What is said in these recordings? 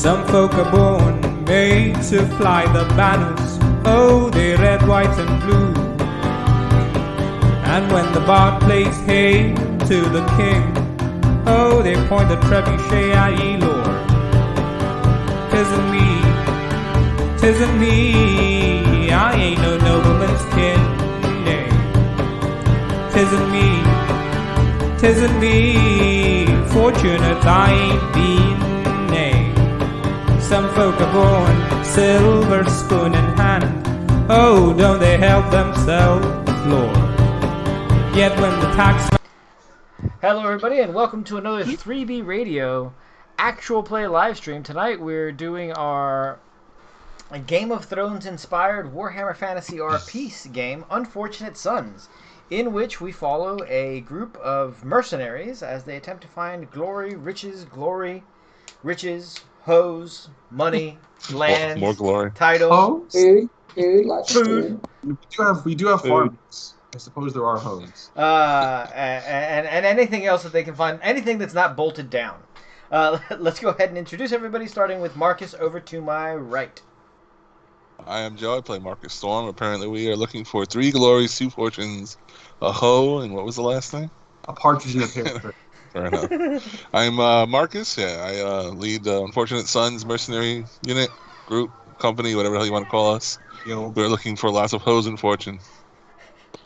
Some folk are born made to fly the banners, oh, they're red, white and blue. And when the bard plays hey to the king, oh, they point the trebuchet at ye, Lord. 'Tisn't me, I ain't no nobleman's kin, nay. 'Tisn't me, fortunate I ain't been, nay. Some folk are born silver spoon in hand, oh, don't they help themselves, Lord. Yet when the tax... Hello everybody and welcome to another 3B Radio actual play live stream. Tonight we're doing our Game of Thrones inspired Warhammer Fantasy RP game, Unfortunate Sons, in which we follow a group of mercenaries as they attempt to find riches, hoes, money, land, more glory, titles, food. We do have farms. I suppose there are hoes. And anything else that they can find, anything that's not bolted down. Let's go ahead and introduce everybody, starting with Marcus over to my right. I am Joe. I play Markas Storm. Apparently, we are looking for 3 glories, 2 fortunes, a hoe, and what was the last thing? A partridge in a pear. Fair enough. I'm Marcus. Yeah, I lead the Unfortunate Sons mercenary unit, group, company, whatever the hell you want to call us. We're looking for lots of hoes and fortune.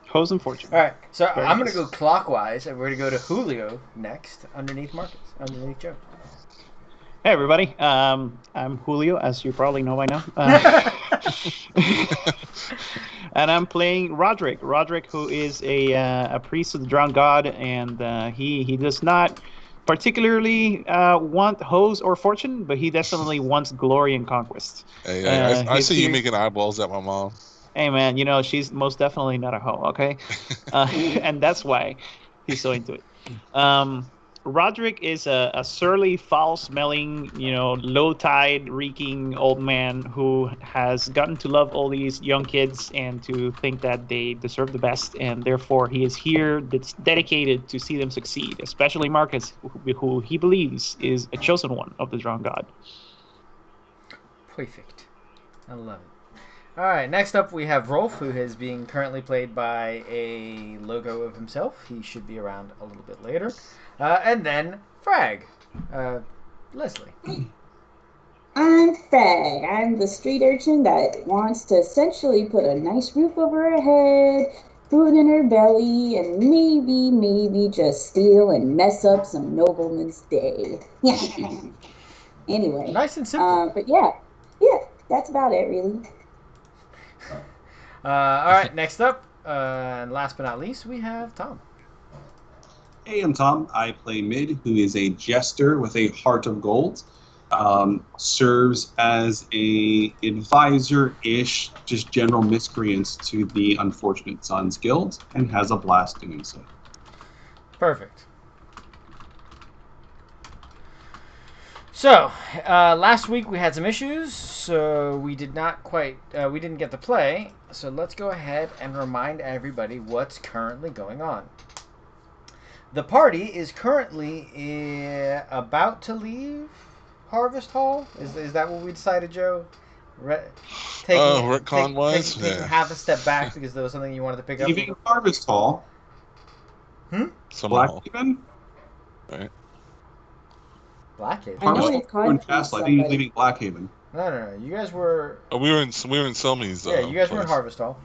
Hoes and fortune. All right, so I'm going to go clockwise, and we're going to go to Julio next, underneath Marcus, underneath Joe. Hey everybody, I'm Julio, as you probably know by now. And I'm playing Roderick. Roderick, who is a priest of the drowned god, and he does not particularly want hoes or fortune, but he definitely wants glory and conquest. Hey, I see you making eyeballs at my mom. Hey man, you know, she's most definitely not a hoe, okay? And that's why he's so into it. Roderick is a surly, foul-smelling, low-tide, reeking old man who has gotten to love all these young kids and to think that they deserve the best, and therefore he is here that's dedicated to see them succeed, especially Marcus, who he believes is a chosen one of the drowned god. Perfect. I love it. All right, next up we have Rolf, who is being currently played by a logo of himself. He should be around a little bit later. And then Frag. Leslie. I'm Frag. I'm the street urchin that wants to essentially put a nice roof over her head, food in her belly, and maybe just steal and mess up some nobleman's day. Anyway. Nice and simple. But yeah, that's about it, really. All right, next up, and last but not least, we have Tom. Hey, I'm Tom. I play Mid, who is a jester with a heart of gold. Serves as a advisor-ish, just general miscreants to the Unfortunate Sons Guild, and has a blast doing so. Perfect. So, last week we had some issues, so we didn't get to play. So let's go ahead and remind everybody what's currently going on. The party is currently about to leave Harvest Hall. Is that what we decided, Joe? Retcon-wise? Taking half a step back because there was something you wanted to pick up. Leaving Harvest Hall. Blackhaven? Right. Blackhaven? I know it's called Castle. I think he's leaving Blackhaven. No. You guys were... Oh, we were in Selmy's. Yeah, you guys were in Harvest Hall.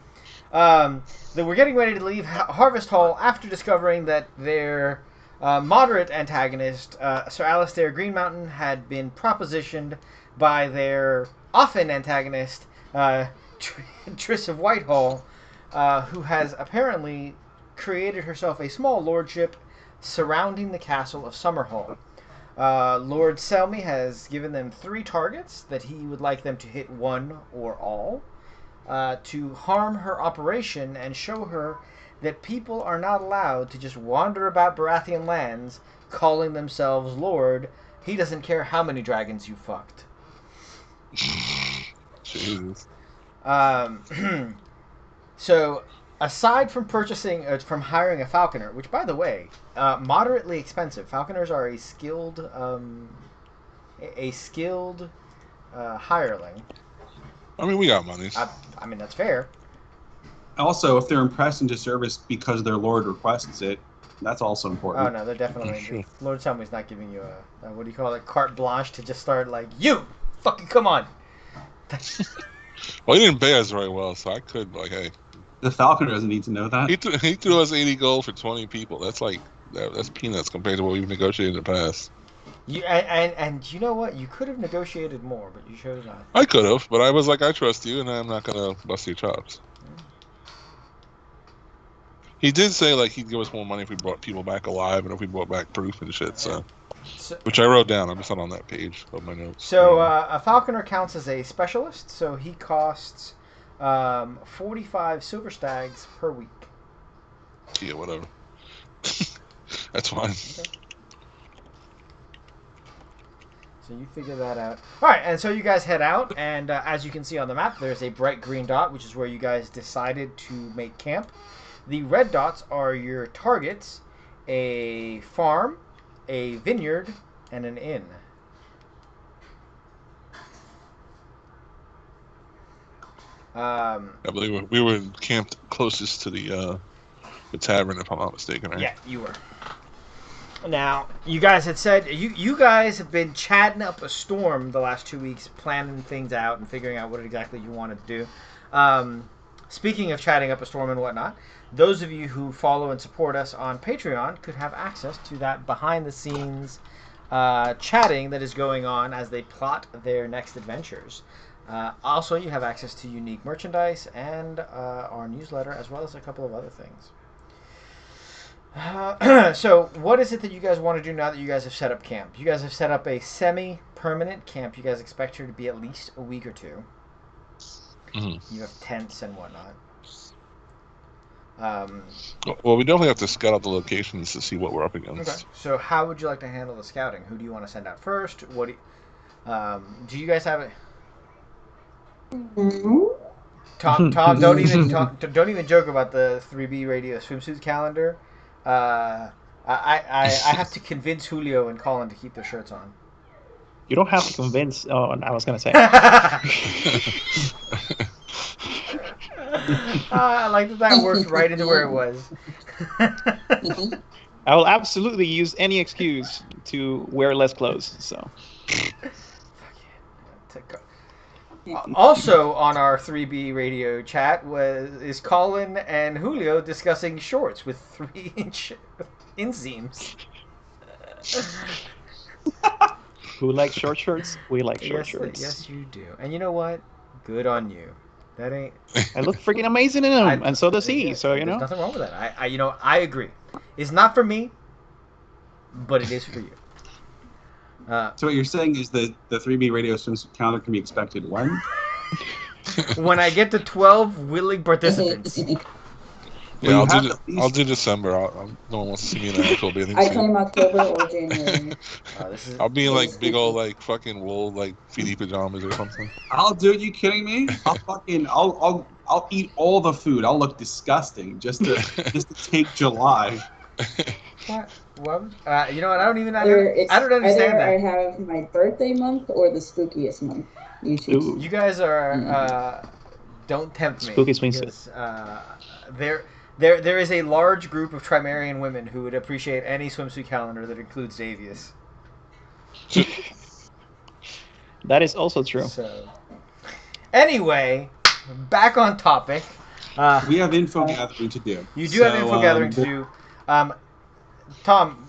They were getting ready to leave Harvest Hall after discovering that their moderate antagonist, Sir Alistair Greenmountain, had been propositioned by their often antagonist, Tryss of Whitehall, who has apparently created herself a small lordship surrounding the castle of Summerhall. Lord Selmy has given them 3 targets that he would like them to hit one or all, to harm her operation and show her that people are not allowed to just wander about Baratheon lands calling themselves Lord. He doesn't care how many dragons you fucked. Jesus. So, aside from from hiring a falconer, which, by the way, moderately expensive. Falconers are a skilled a skilled hireling. I mean, we got money. I mean, that's fair. Also, if they're impressed into service because their lord requests it, that's also important. Oh no, they're definitely. Sure. Lord Selmy's not giving you a what do you call it, carte blanche to just start like you fucking come on. Well, he didn't pay us very well, so I could like, hey. The Falconer doesn't need to know that. He threw us 80 gold for 20 people. That's like that's peanuts compared to what we've negotiated in the past. And you know what? You could have negotiated more, but you chose not. I could have, but I was like, I trust you, and I'm not gonna bust your chops. He did say like he'd give us more money if we brought people back alive and if we brought back proof and shit. So which I wrote down. I'm just not on that page of my notes. So a Falconer counts as a specialist, so he costs 45 silver stags per week. Yeah, whatever. That's fine. Okay. So you figure that out. All right, and so you guys head out, and as you can see on the map, there's a bright green dot, which is where you guys decided to make camp. The red dots are your targets: a farm, a vineyard, and an inn. I believe we were camped closest to the tavern, if I'm not mistaken, right? Yeah, you were. Now, you guys had said you guys have been chatting up a storm the last 2 weeks, planning things out and figuring out what exactly you wanted to do. Speaking of chatting up a storm and whatnot, those of you who follow and support us on Patreon could have access to that behind-the-scenes chatting that is going on as they plot their next adventures. Also, you have access to unique merchandise and our newsletter, as well as a couple of other things. So, what is it that you guys want to do now that you guys have set up camp? You guys have set up a semi-permanent camp. You guys expect here to be at least a week or two. Mm-hmm. You have tents and whatnot. Well, we definitely have to scout out the locations to see what we're up against. Okay. So, how would you like to handle the scouting? Who do you want to send out first? What do you guys have it? Tom, don't even joke about the 3B radio swimsuit calendar. I have to convince Julio and Colin to keep their shirts on. You don't have to convince. Oh, I was gonna say. I like that worked right into where it was. I will absolutely use any excuse to wear less clothes. So. Also on our 3B radio chat is Colin and Julio discussing shorts with 3-inch inseams. Who likes short shirts? We like short shirts. Yes, you do. And you know what? Good on you. That ain't. I look freaking amazing in them, and so does he. So you know, there's nothing wrong with that. I agree. It's not for me, but it is for you. So what you're saying is that the 3B radio swimsuit calendar can be expected when? When I get to 12 willing participants. Yeah, I'll do December. No one wants to see me in an actual bathing suit. I claim October or January. I'll be in like big old like fucking wool like feety pajamas or something. I'll do it. You kidding me? I'll eat all the food. I'll look disgusting just to take July. What? You know what? I don't understand that. I have my birthday month or the spookiest month. You choose. You guys are don't tempt me. Spooky swing because, there is a large group of Trimerian women who would appreciate any swimsuit calendar that includes Davius. That is also true. So, anyway, back on topic. We have info gathering to do. You do have info gathering to do. Tom,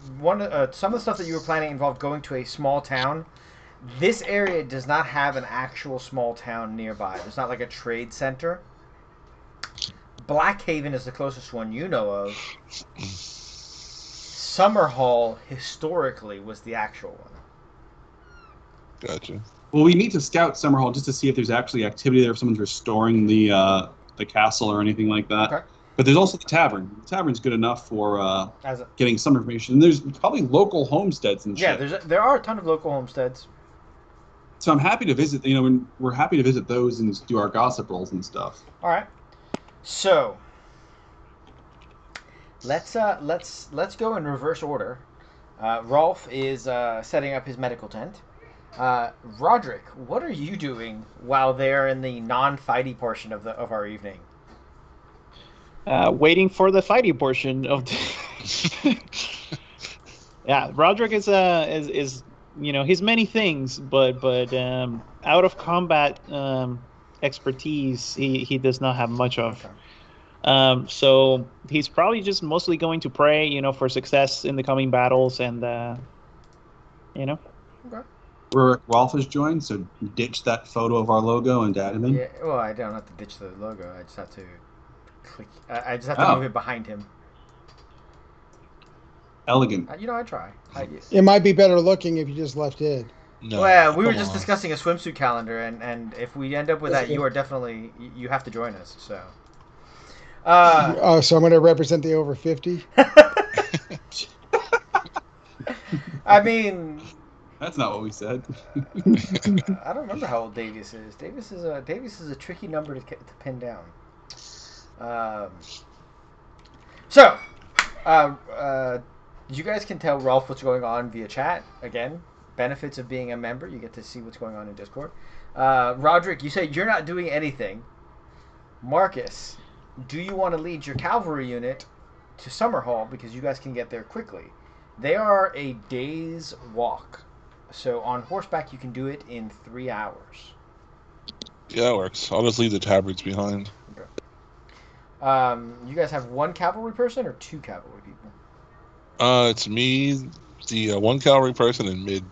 some of the stuff that you were planning involved going to a small town. This area does not have an actual small town nearby. There's not like a trade center. Blackhaven is the closest one you know of. Summerhall historically was the actual one. Gotcha. Well, we need to scout Summerhall just to see if there's actually activity there, if someone's restoring the castle or anything like that. Okay. But there's also the tavern. The tavern's good enough for getting some information. And there's probably local homesteads and shit. Yeah, there are a ton of local homesteads. So I'm happy to visit. We're happy to visit those and do our gossip rolls and stuff. All right. So let's go in reverse order. Rolf is setting up his medical tent. Roderick, what are you doing while they're in the non-fighty portion of our evening? Waiting for the fighting portion of the. Yeah, Roderick is he's many things, but out of combat expertise he does not have much of. Okay. So he's probably just mostly going to pray, for success in the coming battles, and Okay. Rolf has joined, so ditch that photo of our logo and add him in. Yeah. Well, I don't have to ditch the logo. I just have to click. I just have to move it behind him. Elegant. I try. It might be better looking if you just left it. No, Well, we were come just on. discussing a swimsuit calendar, and if we end up with that, you are definitely you have to join us. So. So I'm going to represent the over 50. I mean, That's not what we said. I don't remember how old Davies is. Davies is a tricky number to pin down. You guys can tell Rolf what's going on via chat. Again, benefits of being a member, you get to see what's going on in Discord. Roderick, you say you're not doing anything. Marcus, do you want to lead your cavalry unit to Summerhall because you guys can get there quickly? They are a day's walk. So on horseback, you can do it in 3 hours. Yeah, it works. I'll just leave the tabards behind. Okay. You guys have one cavalry person or two cavalry people? It's me, the one cavalry person, and Mid,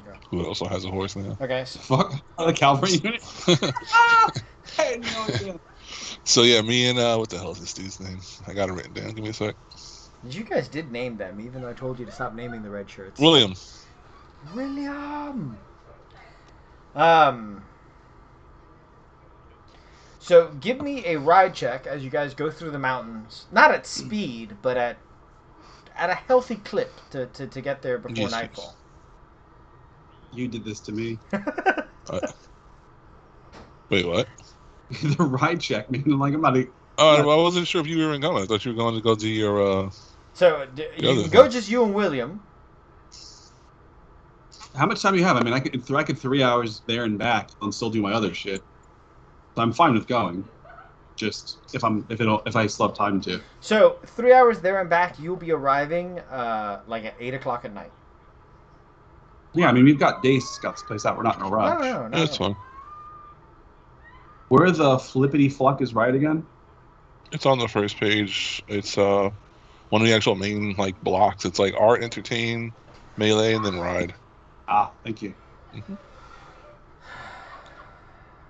Okay. who also has a horse now. Okay. Fuck the cavalry unit. I had no idea. So yeah, me and what the hell is this dude's name? I got it written down. Give me a sec. You guys did name them, even though I told you to stop naming the red shirts. William. So give me a ride check as you guys go through the mountains. Not at speed, but at a healthy clip to get there before Yes, nightfall. You did this to me. Wait, what? The ride check, man. Like I'm not. Oh, well, I wasn't sure if you were even going. I thought you were going to go do your. So you can go just you and William. How much time do you have? I mean, I could 3 hours there and back and still do my other shit. So I'm fine with going. Just if I still have time to. So 3 hours there and back, you'll be arriving like at 8 o'clock at night. Yeah, I mean we've got days scouts place out. We're not in a rush. No. That's fine. Where the flippity fluck is right again? It's on the first page. It's one of the actual main blocks. It's like art, entertain, melee, and then ride. Ah, thank you. Mm-hmm.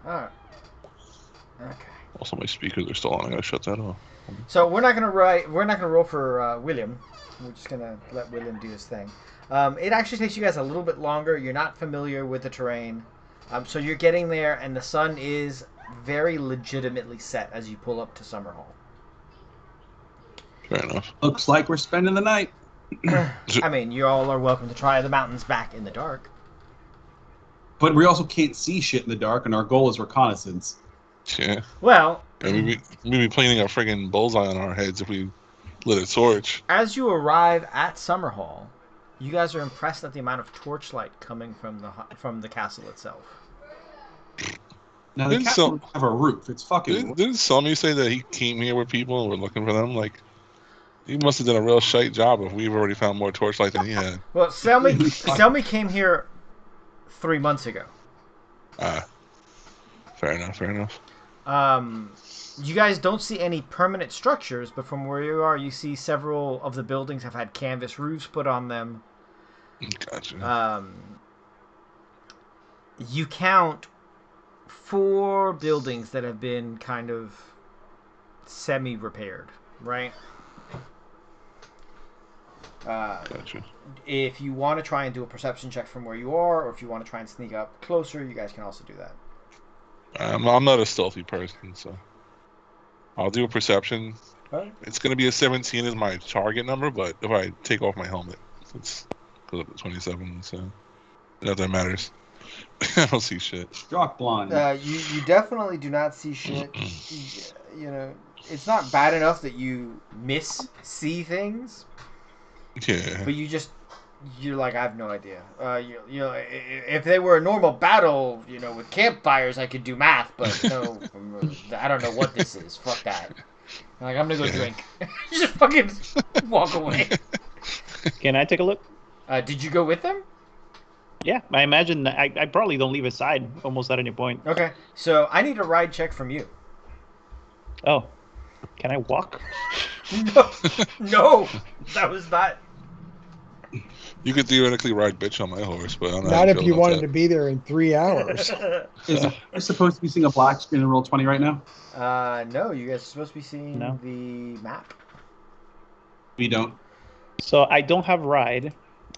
All right. Okay. Also, my speakers are still on. I gotta shut that off. So we're not gonna roll for William. We're just gonna let William do his thing. It actually takes you guys a little bit longer. You're not familiar with the terrain, so you're getting there, and the sun is very legitimately set as you pull up to Summerhall. Fair enough. Looks like we're spending the night. I mean, you all are welcome to try the mountains back in the dark. But we also can't see shit in the dark, and our goal is reconnaissance. Yeah. Well, And we'd be planting a friggin' bullseye on our heads if we lit a torch. as you arrive at Summerhall, you guys are impressed at the amount of torchlight coming from the castle itself. Now the Didn't castle some- doesn't have a roof. It's fucking. Didn't Selmy say that he came here with people and we're looking for them? He must have done a real shite job if we've already found more torchlight than he had. Well, Selmy came here 3 months ago. Fair enough. You guys don't see any permanent structures, but from where you are, you see several of the buildings have had canvas roofs put on them. Gotcha. You count 4 buildings that have been kind of semi-repaired, right? Gotcha. If you want to try and do a perception check from where you are, or if you want to try and sneak up closer, you guys can also do that. I'm not a stealthy person, so I'll do a perception. Right. It's going to be a 17 as my target number, but if I take off my helmet, it's goes up to 27, so not that matters. I don't see shit. Jock blonde. You definitely do not see shit. It's not bad enough that you see things, Yeah. but you just You're like, I have no idea. You know, if they were a normal battle, you know, with campfires, I could do math, but no, I don't know what this is. Fuck that. I'm like, I'm gonna go drink. Just fucking walk away. Can I take a look? Did you go with them? Yeah, I imagine I probably don't leave his side almost at any point. Okay, so I need a ride check from you. Oh, can I walk? No, that was not. You could theoretically ride bitch on my horse, but I'm Not if you wanted to be there in 3 hours. Is you're supposed to be seeing a black screen in roll 20 right now? No, you guys are supposed to be seeing No. the map. We don't. So I don't have ride.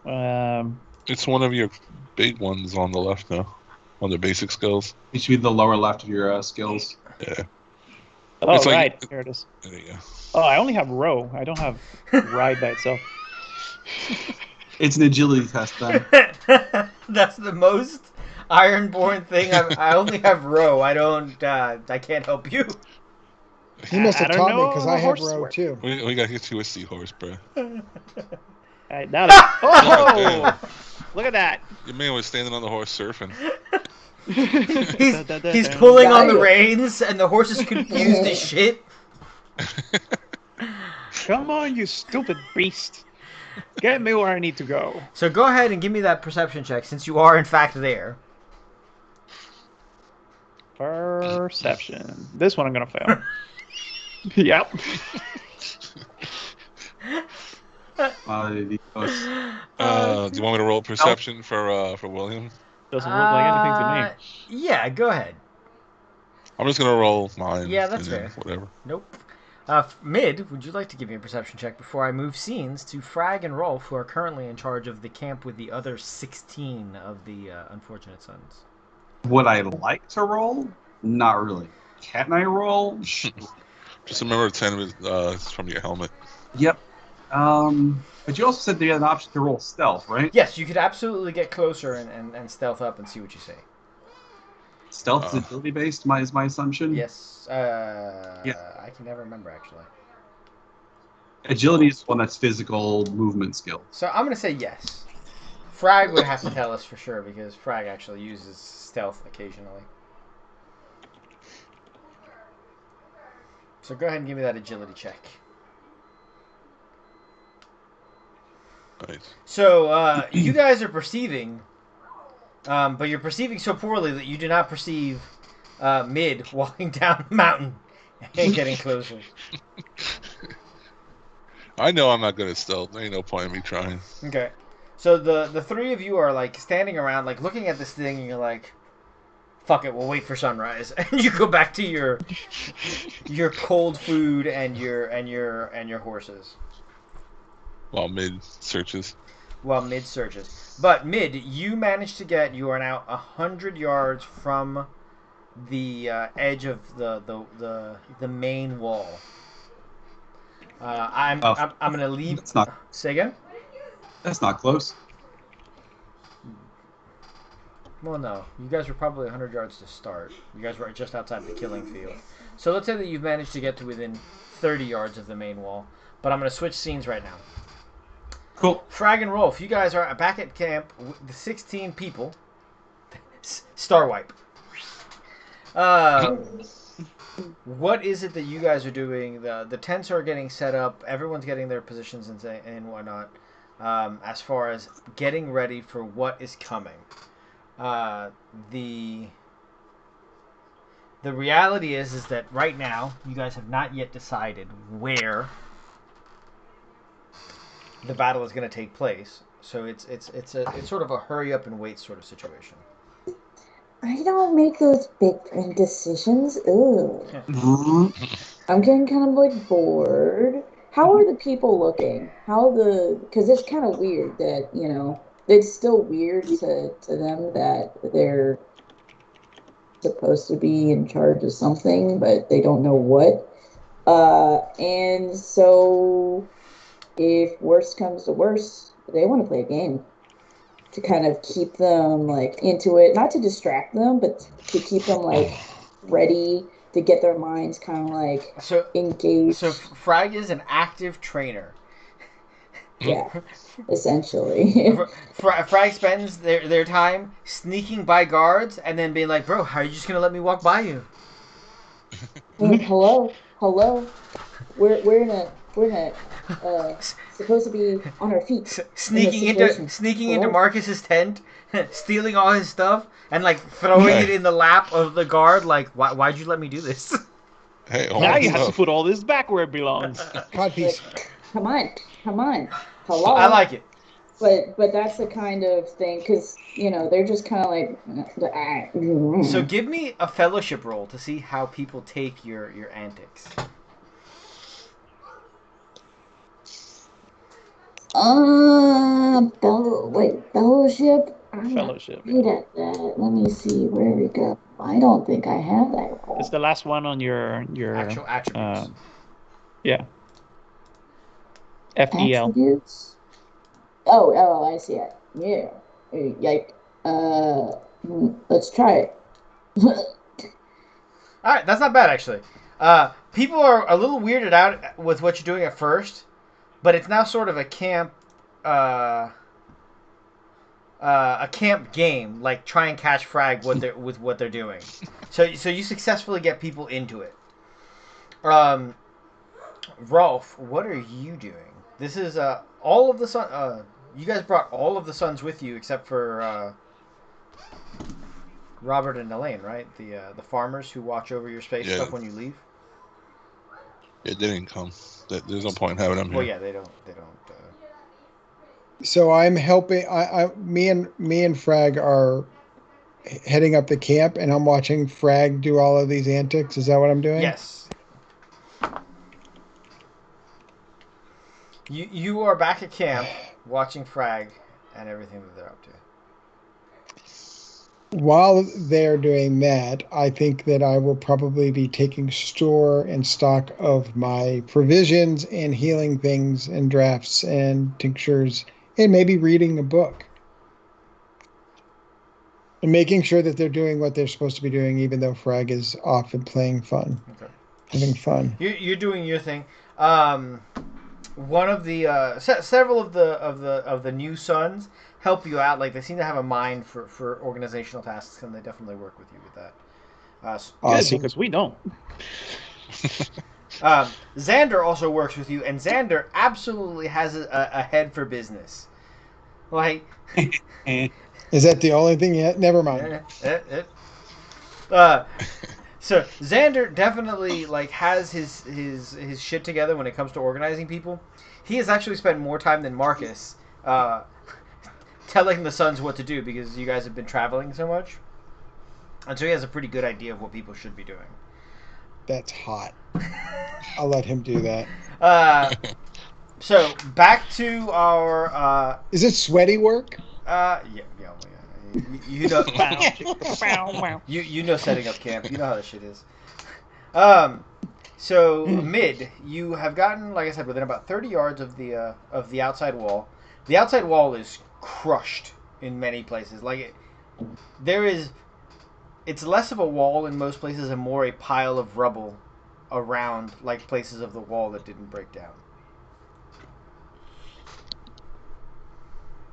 It's one of your big ones on the left now, on the basic skills. It should be the lower left of your skills. Yeah. Oh, It's like- right. Here it is. There you go. Oh, I only have row. I don't have ride by itself. It's an agility test then. That's the most Ironborn thing. I only have row. I don't. I can't help you. He must I have don't taught me know because how I have horses row work. too. We got hit you a seahorse, bro. I doubt it. Oh! Look at that. Your man was standing on the horse surfing. He's pulling on the Got it. reins, and the horse is confused as shit. Come on, you stupid beast. Get me where I need to go. So go ahead and give me that perception check, since you are in fact there. Perception. This one I'm gonna fail. Yep. Do you want me to roll perception for William? Doesn't look like anything to me. Yeah, go ahead. I'm just gonna roll mine. Yeah, that's and then fair. Whatever. Nope. Mid, would you like to give me a perception check before I move scenes to Frag and Rolf, who are currently in charge of the camp with the other 16 of the Unfortunate Sons? Would I like to roll? Not really. Can I roll? Just remember 10 is from your helmet. Yep. But you also said they had an option to roll stealth, right? Yes, you could absolutely get closer and stealth up and see what you say. Stealth is ability based, is my assumption. Yes. I can never remember, actually. Agility is one that's physical movement skill. So I'm going to say yes. Frag would have to tell us for sure, because Frag actually uses stealth occasionally. So go ahead and give me that agility check. Nice. So you guys are perceiving, but you're perceiving so poorly that you do not perceive Mid walking down the mountain and getting closer. I know I'm not good at stealth. There ain't no point in me trying. Okay. So the three of you are like standing around, like looking at this thing, and you're like, "Fuck it, we'll wait for sunrise." And you go back to your cold food and your horses. While mid searches. While Mid searches. But Mid, you managed to get. You are now 100 yards from the edge of the main wall. I'm gonna leave. That's not. Say again. That's not close. Well, no. You guys were probably 100 yards to start. You guys were just outside the killing field. So let's say that you've managed to get to within 30 yards of the main wall. But I'm going to switch scenes right now. Cool. Frag and Rolf, you guys are back at camp with the 16 people. Star wipe. What is it that you guys are doing? The tents are getting set up. Everyone's getting their positions and whatnot. As far as getting ready for what is coming. The reality is that right now you guys have not yet decided where the battle is going to take place. So it's sort of a hurry up and wait sort of situation. I don't make those big brain decisions. Ugh. I'm getting kind of like bored. How are the people looking? Because it's kind of weird that, you know, it's still weird to them that they're supposed to be in charge of something, but they don't know what. And so if worst comes to worst, they want to play a game to kind of keep them like into it, not to distract them, but to keep them like ready to get their minds kind of like engaged. So Frag is an active trainer. Yeah, essentially. Frag spends their time sneaking by guards and then being like, "Bro, how are you just gonna let me walk by you?" Hello, hello. We're supposed to be on our feet in this situation. Sneaking into Hello. Marcus's tent, stealing all his stuff, and like throwing it in the lap of the guard. Like, why'd you let me do this? Hey, all Now that you have to stuff. put all this back where it belongs. Codpiece. Come on, come on. Hello. I like it. But that's the kind of thing because they're just kind of like. So give me a fellowship roll to see how people take your antics. Fellowship. I'm not Fellowship. good at that. Let me see where we go. I don't think I have that It's roll. the last one on your Actual attributes. yeah. FDL. Attributes. Oh, I see it. Yeah. Like, let's try it. All right, that's not bad actually. People are a little weirded out with what you're doing at first, but it's now sort of a camp game, like try and catch frag with what they're doing. So you successfully get people into it. Rolf, what are you doing? This is all of the sun. You guys brought all of the sons with you except for Robert and Elaine, right? The farmers who watch over your space stuff when you leave. It didn't come. There's no point in having them here. Well, yeah, they don't. So I'm helping. Me and Frag are heading up the camp, and I'm watching Frag do all of these antics. Is that what I'm doing? Yes. You are back at camp watching Frag and everything that they're up to. While they're doing that, I think that I will probably be taking store and stock of my provisions and healing things and drafts and tinctures and maybe reading a book. And making sure that they're doing what they're supposed to be doing, even though Frag is off and playing fun. Okay. Having fun. You're doing your thing. One of the several of the new sons help you out. Like they seem to have a mind for organizational tasks, and they definitely work with you with that. Good, because we don't. Xander also works with you, and Xander absolutely has a head for business. Like, is that the only thing yet? Never mind. So Xander definitely like has his shit together when it comes to organizing people. He has actually spent more time than Marcus telling the sons what to do because you guys have been traveling so much, and so he has a pretty good idea of what people should be doing. That's hot. I'll let him do that. So back to our. Is it sweaty work? Yeah. You know, you know setting up camp. You know how this shit is. So mid, you have gotten, like I said, within about 30 yards of the outside wall. The outside wall is crushed in many places. Like it's less of a wall in most places and more a pile of rubble around, like places of the wall that didn't break down.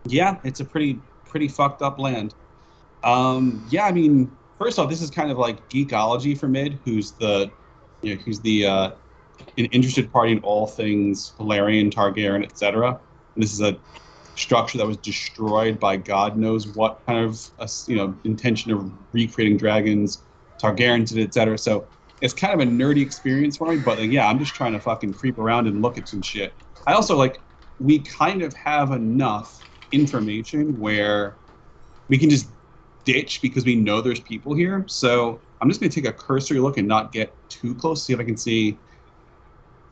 Yeah, it's a pretty fucked up land. Yeah, I mean, first off, this is kind of like geekology for Mid, who's the an interested party in all things Valerian, Targaryen, etc. And this is a structure that was destroyed by God knows what kind of intention of recreating dragons, Targaryens, etc. So it's kind of a nerdy experience for me. But yeah, I'm just trying to fucking creep around and look at some shit. I also we kind of have enough information where we can just ditch because we know there's people here. So I'm just going to take a cursory look and not get too close, see if I can see,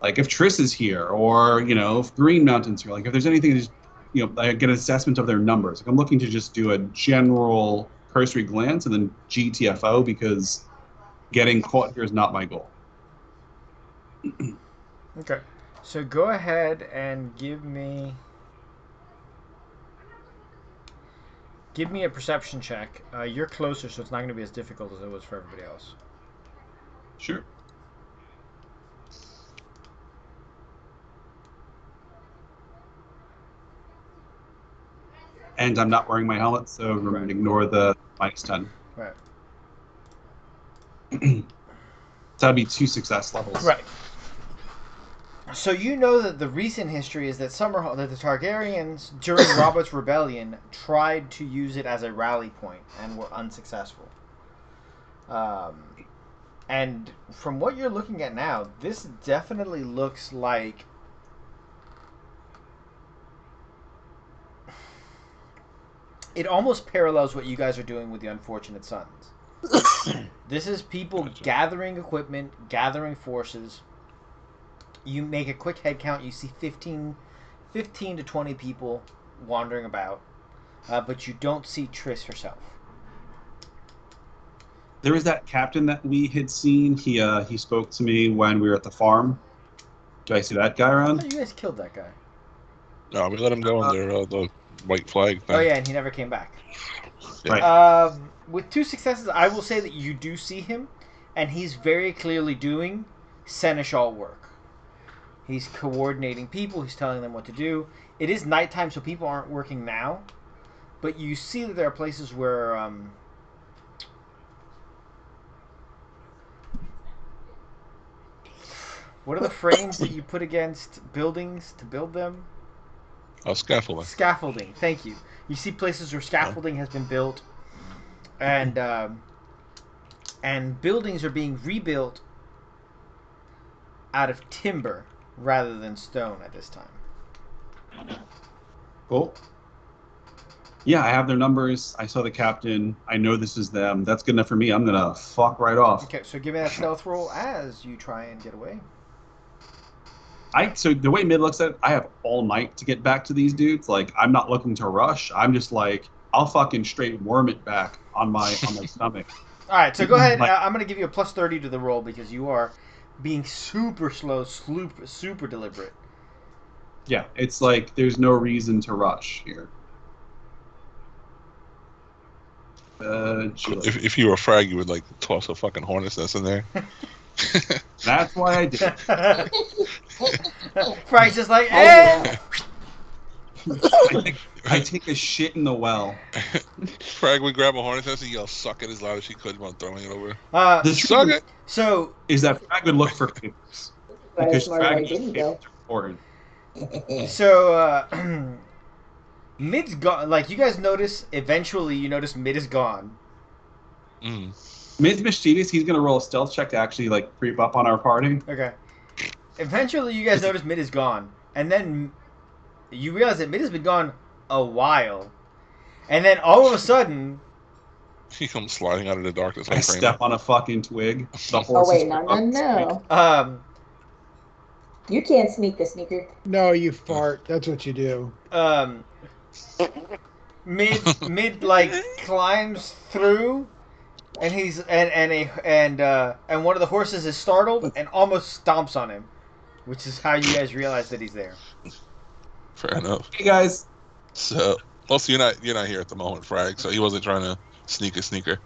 like, if Tryss is here or, if Green Mountain's here, like, if there's anything, just, I get an assessment of their numbers. Like, I'm looking to just do a general cursory glance and then GTFO because getting caught here is not my goal. Okay. So go ahead and give me a perception check. You're closer, so it's not going to be as difficult as it was for everybody else. Sure. And I'm not wearing my helmet, so Right. ignore the -10. Right. So that'd be 2 success levels. Right. So you know that the recent history is that that the Targaryens during Robert's rebellion tried to use it as a rally point and were unsuccessful. And from what you're looking at now, this definitely looks like it almost parallels what you guys are doing with the Unfortunate Sons. This is people gathering equipment, gathering forces. You make a quick head count. You see 15 to 20 people wandering about, but you don't see Tryss herself. There was that captain that we had seen. He spoke to me when we were at the farm. Do I see that guy Oh, around? you guys killed that guy. No, we let him go under the white flag thing. Oh yeah, and he never came back. Right. With 2 successes, I will say that you do see him, and he's very clearly doing seneschal work. He's coordinating people. He's telling them what to do. It is nighttime, so people aren't working now, but you see that there are places where what are the frames that you put against buildings to build them? Oh, scaffolding. Scaffolding. Thank you. You see places where scaffolding has been built, and buildings are being rebuilt out of timber rather than stone at this time. Cool. Yeah, I have their numbers. I saw the captain. I know this is them. That's good enough for me. I'm gonna fuck right off. Okay, so give me that stealth roll as you try and get away. So the way Mid looks at it, I have all night to get back to these dudes. Like, I'm not looking to rush. I'm just like, I'll fucking straight worm it back on my stomach. All right, so go ahead. I'm going to give you a plus 30 to the roll because you are being super slow, super deliberate. Yeah, it's like there's no reason to rush here. If you were a frag, you would like toss a fucking hornet's nest in there. That's why I did it. Frank's just like, hey! I take a shit in the well. Frag would grab a hornet's nest and yell "suck it" as loud as she could while throwing it over. The Suck it. So is that Frag would look for favors because Frag is important. So Mid's gone. Like, you guys notice, eventually you notice Mid is gone. Mm. Mid's mischievous. He's gonna roll a stealth check to actually like creep up on our party. Okay. Eventually you guys notice Mid is gone, and then you realize that Mid has been gone a while, and then all of a sudden He comes sliding out of the darkness. I step on a fucking twig. The Oh horse wait, no. You can't sneak the sneaker. No, you fart. That's what you do. Mid like climbs through, and he's and one of the horses is startled and almost stomps on him, which is how you guys realize that he's there. Fair enough. Hey guys. So, also you're not here at the moment, Frag. So he wasn't trying to sneak a sneaker.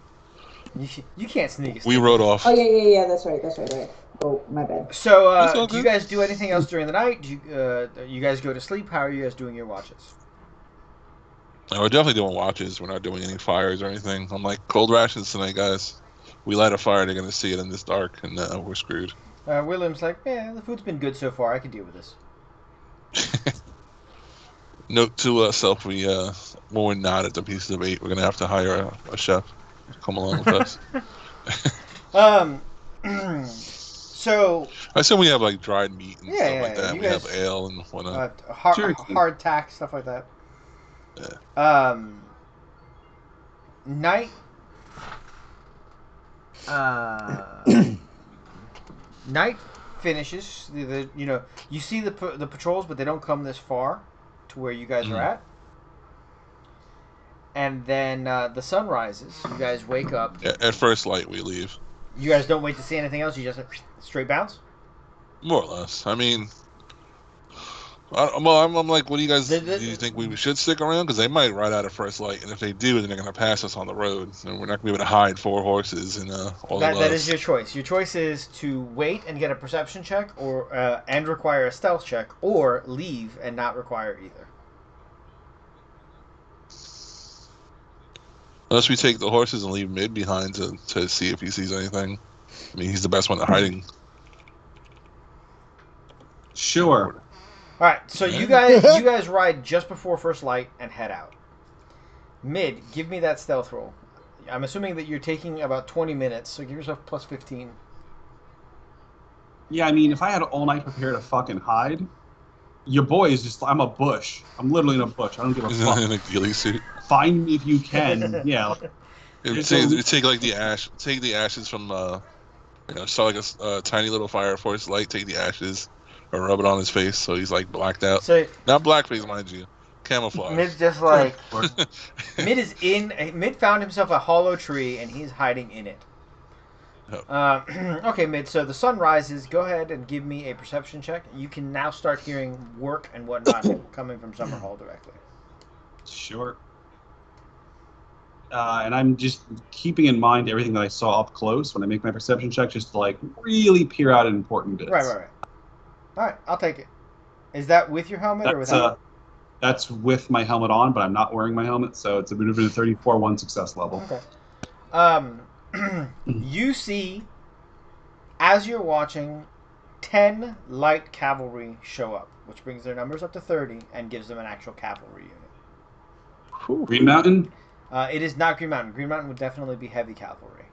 You can't sneak a sneaker. We rode off. Oh yeah. That's right. Oh, my bad. So, do you guys do anything else during the night? Do you guys go to sleep? How are you guys doing your watches? We're definitely doing watches. We're not doing any fires or anything. I'm like, cold rations tonight, guys. We light a fire, they're gonna see it in this dark, and we're screwed. William's like, yeah, the food's been good so far. I can deal with this. Note to self: when we're not at the Pieces of 8, we're gonna have to hire a chef to come along with us. So I assume we have like dried meat and stuff like that. You We guys, have ale and whatnot. Hard tack, stuff like that. Yeah. Night. Night finishes. You see the patrols, but they don't come this far to where you guys are at. And then the sun rises. You guys wake up. At first light, we leave. You guys don't wait to see anything else. You just straight bounce. More or less. I mean, I'm like, what do you guys? Do you think we should stick around? Because they might ride out at first light, and if they do, then they're gonna pass us on the road, and we're not gonna be able to hide 4 horses and all that. That is your choice. Your choice is to wait and get a perception check, or and require a stealth check, or leave and not require either. Unless we take the horses and leave Mid behind to see if he sees anything. I mean, he's the best one at hiding. Sure. All right, so you guys ride just before first light and head out. Mid, give me that stealth roll. I'm assuming that you're taking about 20 minutes, so give yourself plus 15. Yeah, I mean, if I had all night prepared to fucking hide, your boy is just, I'm a bush. I'm literally in a bush. I don't give a fuck. In a ghillie suit. Find me if you can. Yeah. Take like the ash. Take the ashes from start like a tiny little fire force light. Take the ashes, or rub it on his face so he's like blacked out. So not blackface, mind you, camouflage. Mid's just like Mid found himself a hollow tree and he's hiding in it. Oh. Okay, Mid. So the sun rises. Go ahead and give me a perception check. You can now start hearing work and whatnot coming from Summer Hall directly. Sure. And I'm just keeping in mind everything that I saw up close when I make my perception check, just to like really peer out important bits. Right. All right, I'll take it. Is that with your helmet or without? That's with my helmet on, but I'm not wearing my helmet, so it's a bit of a 34, 1 success level. Okay. You see, as you're watching, 10 light cavalry show up, which brings their numbers up to 30 and gives them an actual cavalry unit. Green Mountain? It is not Green Mountain. Green Mountain would definitely be heavy cavalry.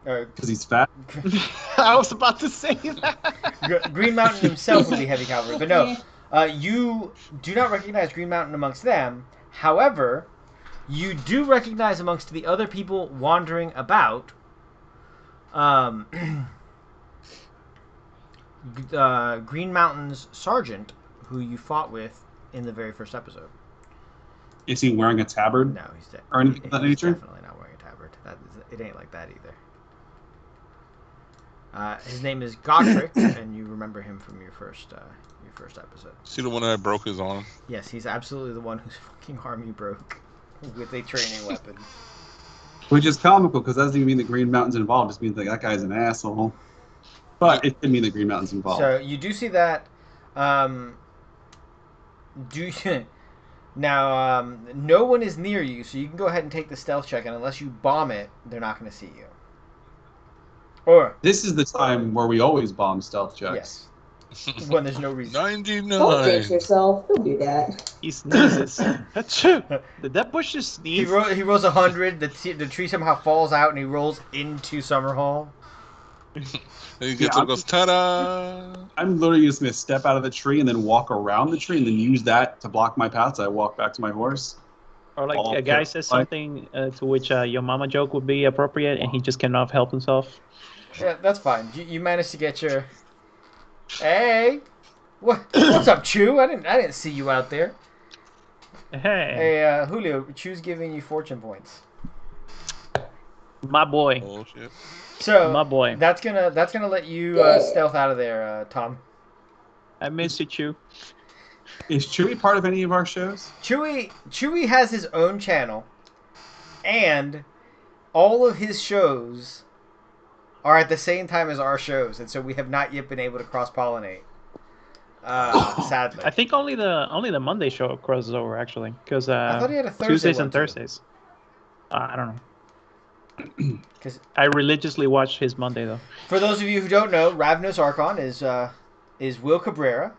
Because he's fat? I was about to say that. Green Mountain himself would be heavy cavalry, but no. You do not recognize Green Mountain amongst them. However, you do recognize amongst the other people wandering about Green Mountain's sergeant, who you fought with in the very first episode. Is he wearing a tabard? No, he's dead. Or anything of that nature? Definitely not wearing a tabard. It ain't like that either. His name is Godric, and you remember him from your first episode. See the one that broke his arm? Yes, he's absolutely the one whose fucking arm you broke with a training weapon. Which is comical, because that doesn't even mean the Green Mountain's involved. It just means that guy's an asshole. But it didn't mean the Green Mountain's involved. So you do see that. Now, no one is near you, so you can go ahead and take the stealth check, and unless you bomb it, they're not going to see you. Or this is the time where we always bomb stealth checks. Yes. When there's no reason. 99. Don't jinx yourself. Don't do that. He sneezes. Achoo! Did that bush just sneeze? He rolls 100. The tree somehow falls out, and he rolls into Summer Hall. And he gets up and goes, ta-da! I'm literally just going to step out of the tree and then walk around the tree and then use that to block my path so I walk back to my horse. Or like a guy says something to which your mama joke would be appropriate, and he just cannot help himself. Yeah, that's fine. You managed to get your... Hey! What's up, Chew? I didn't see you out there. Hey, Julio, Chew's giving you fortune points. My boy. Oh, shit. So my boy. That's gonna let you stealth out of there, Tom. I miss you, Chew. Is Chewy part of any of our shows? Chewy has his own channel, and all of his shows are at the same time as our shows, and so we have not yet been able to cross-pollinate. Sadly, I think only the Monday show crosses over actually, because I thought he had a Thursday Tuesdays one and too. Thursdays. I don't know. Because I religiously watch his Monday though. For those of you who don't know, Ravnos Archon is Will Cabrera.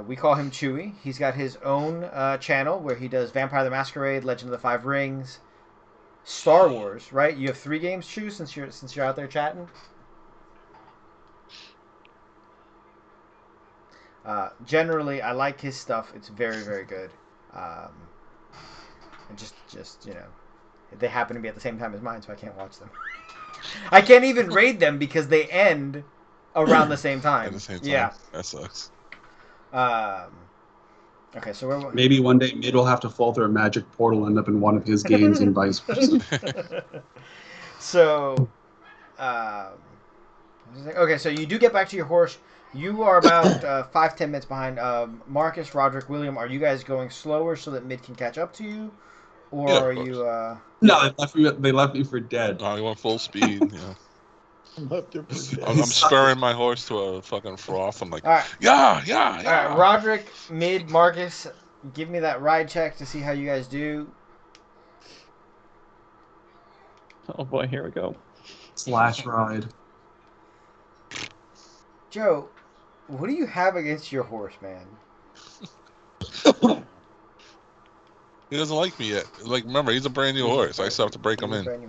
We call him Chewy. He's got his own channel where he does Vampire the Masquerade, Legend of the Five Rings, Star Wars. Right? You have 3 games, Chew, since you're out there chatting. Generally, I like his stuff. It's very, very good. And just they happen to be at the same time as mine, so I can't watch them. I can't even raid them because they end around the same time. At the same time. Yeah, That sucks. Okay, so maybe one day Mid will have to fall through a magic portal and end up in one of his games and vice versa. So, okay, so you do get back to your horse. You are about 5-10 minutes behind. Marcus, Roderick, William, are you guys going slower so that Mid can catch up to you? Or Yeah, are of you... No, they left me for dead. Oh, you want full speed? Yeah. I'm spurring my horse to a fucking froth. I'm like, All right. yeah. All right, Roderick, Mid, Marcus, give me that ride check to see how you guys do. Oh boy, here we go. Slash ride. Joe, what do you have against your horse, man? He doesn't like me yet. Like, remember, he's a brand new horse. I still have to break him He's a in. brand new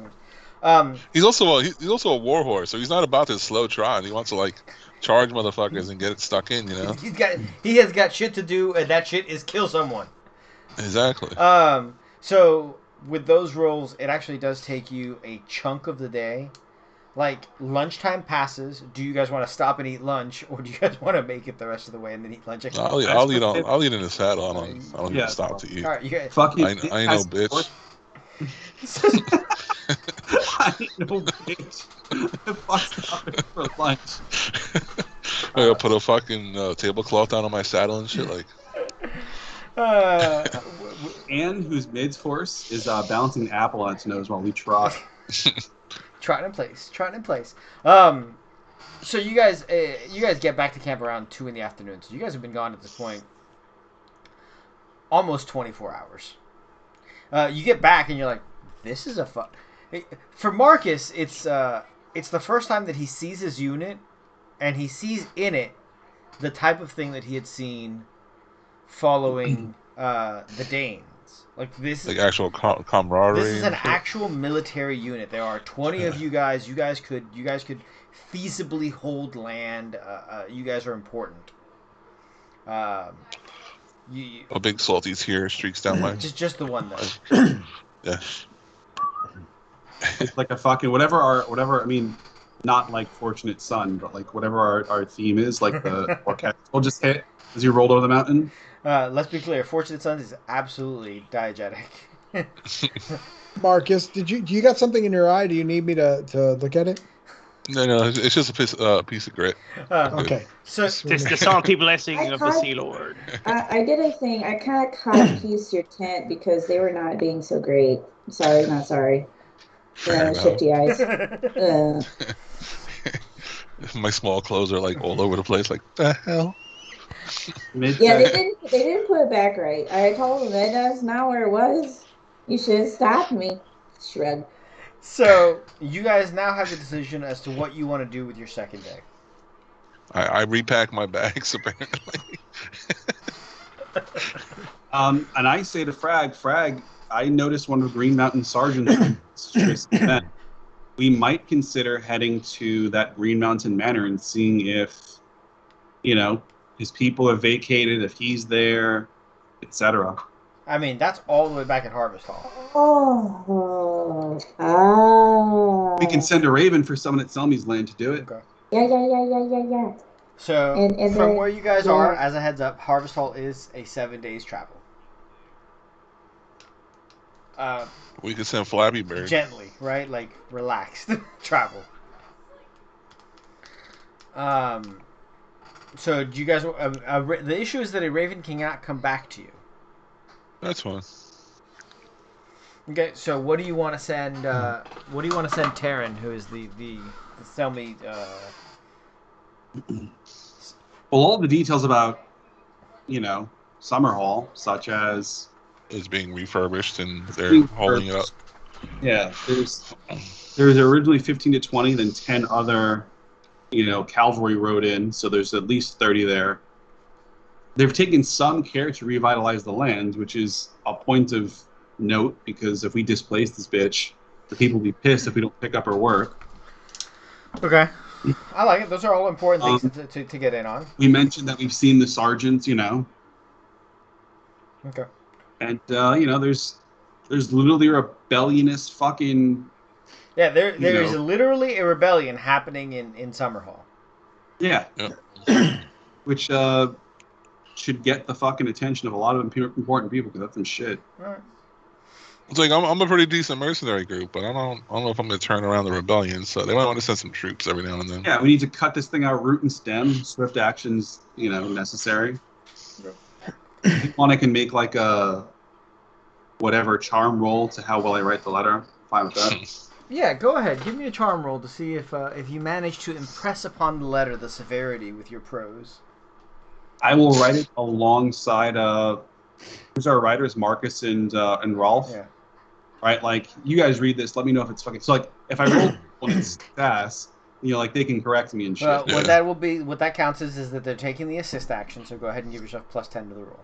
horse. He's also a war horse, so he's not about this slow trot. He wants to like charge motherfuckers and get it stuck in, you know. He has got shit to do, and that shit is kill someone. Exactly. So with those rolls, it actually does take you a chunk of the day. Like, lunchtime passes. Do you guys want to stop and eat lunch, or do you guys want to make it the rest of the way and then eat lunch again? I'll eat in the saddle. I don't need to stop to eat. All right, you guys. Fucking I ain't no bitch. I ain't no bitch. Fuck stopping for lunch. I'll put a fucking tablecloth down on my saddle and shit. Like, Anne, whose mid's horse, is balancing an apple on its nose while we trot. Trotting in place. So you guys get back to camp around 2 p.m. So you guys have been gone at this point almost 24 hours. You get back and you're like, this is a fun. For Marcus, it's the first time that he sees his unit, and he sees in it the type of thing that he had seen following the Danes. Like, this is actual camaraderie. This is an actual military unit. There are 20 of you guys. You guys could feasibly hold land. You guys are important. A big salty tear streaks down my. Just the one though. Yeah. It's like a fucking whatever. I mean, not like Fortunate Son, but like whatever our theme is. Like the orchestral just hit as you rolled over the mountain. Let's be clear. Fortunate Sons is absolutely diegetic. Marcus, do you got something in your eye? Do you need me to look at it? No, it's just a piece of grit. Okay. So It's the salty blessing of the Sea Lord. I did a thing. I kind of caught piece your tent because they were not being so great. Sorry, not sorry. Shifty eyes. My small clothes are like all over the place. Like, the hell? Yeah, they didn't put it back right. I told them that's not where it was. You should have stopped me. Shrug. So you guys now have the decision as to what you want to do with your second day. I repack my bags apparently. And I say to Frag, I noticed one of Green Mountain sergeants. We might consider heading to that Green Mountain Manor and seeing if, his people are vacated, if he's there, etc. I mean, that's all the way back at Harvest Hall. We can send a raven for someone at Selmy's land to do it. Okay. Yeah. So, And from then- where you guys are, as a heads up, Harvest Hall is a 7 days travel. We could send Flappy Bird. Gently, right? Like, relaxed travel. So, do you guys... the issue is that a raven cannot come back to you. That's fine. Okay, so what do you want to send... what do you want to send Taryn, who is the Selmy... Well, all the details about, Summer Hall, such as... It's being refurbished and they're holding it up. Yeah, there's originally 15 to 20, then 10 other, cavalry rode in, so there's at least 30 there. They've taken some care to revitalize the land, which is a point of note, because if we displace this bitch, the people will be pissed if we don't pick up her work. Okay. I like it. Those are all important things to get in on. We mentioned that we've seen the sergeants, Okay. and, there's literally a rebellionist fucking... Yeah, there is literally a rebellion happening in Summer Hall. Yeah. Yep. Which should get the fucking attention of a lot of important people, because that's some shit. All right. It's like I'm a pretty decent mercenary group, but I don't know if I'm going to turn around the rebellion. So they might want to send some troops every now and then. Yeah, we need to cut this thing out root and stem. Swift actions, necessary. If you want, I can make like a whatever charm roll to how well I write the letter. Fine with that. Yeah, go ahead. Give me a charm roll to see if you manage to impress upon the letter the severity with your prose. I will write it alongside who's our writers, Marcus and Rolf. Yeah. right? Like, you guys read this, let me know if it's fucking. So, like, if I roll one and success, you know, like, they can correct me and shit. Well, Yeah. what that counts is that they're taking the assist action. So go ahead and give yourself +10 to the roll.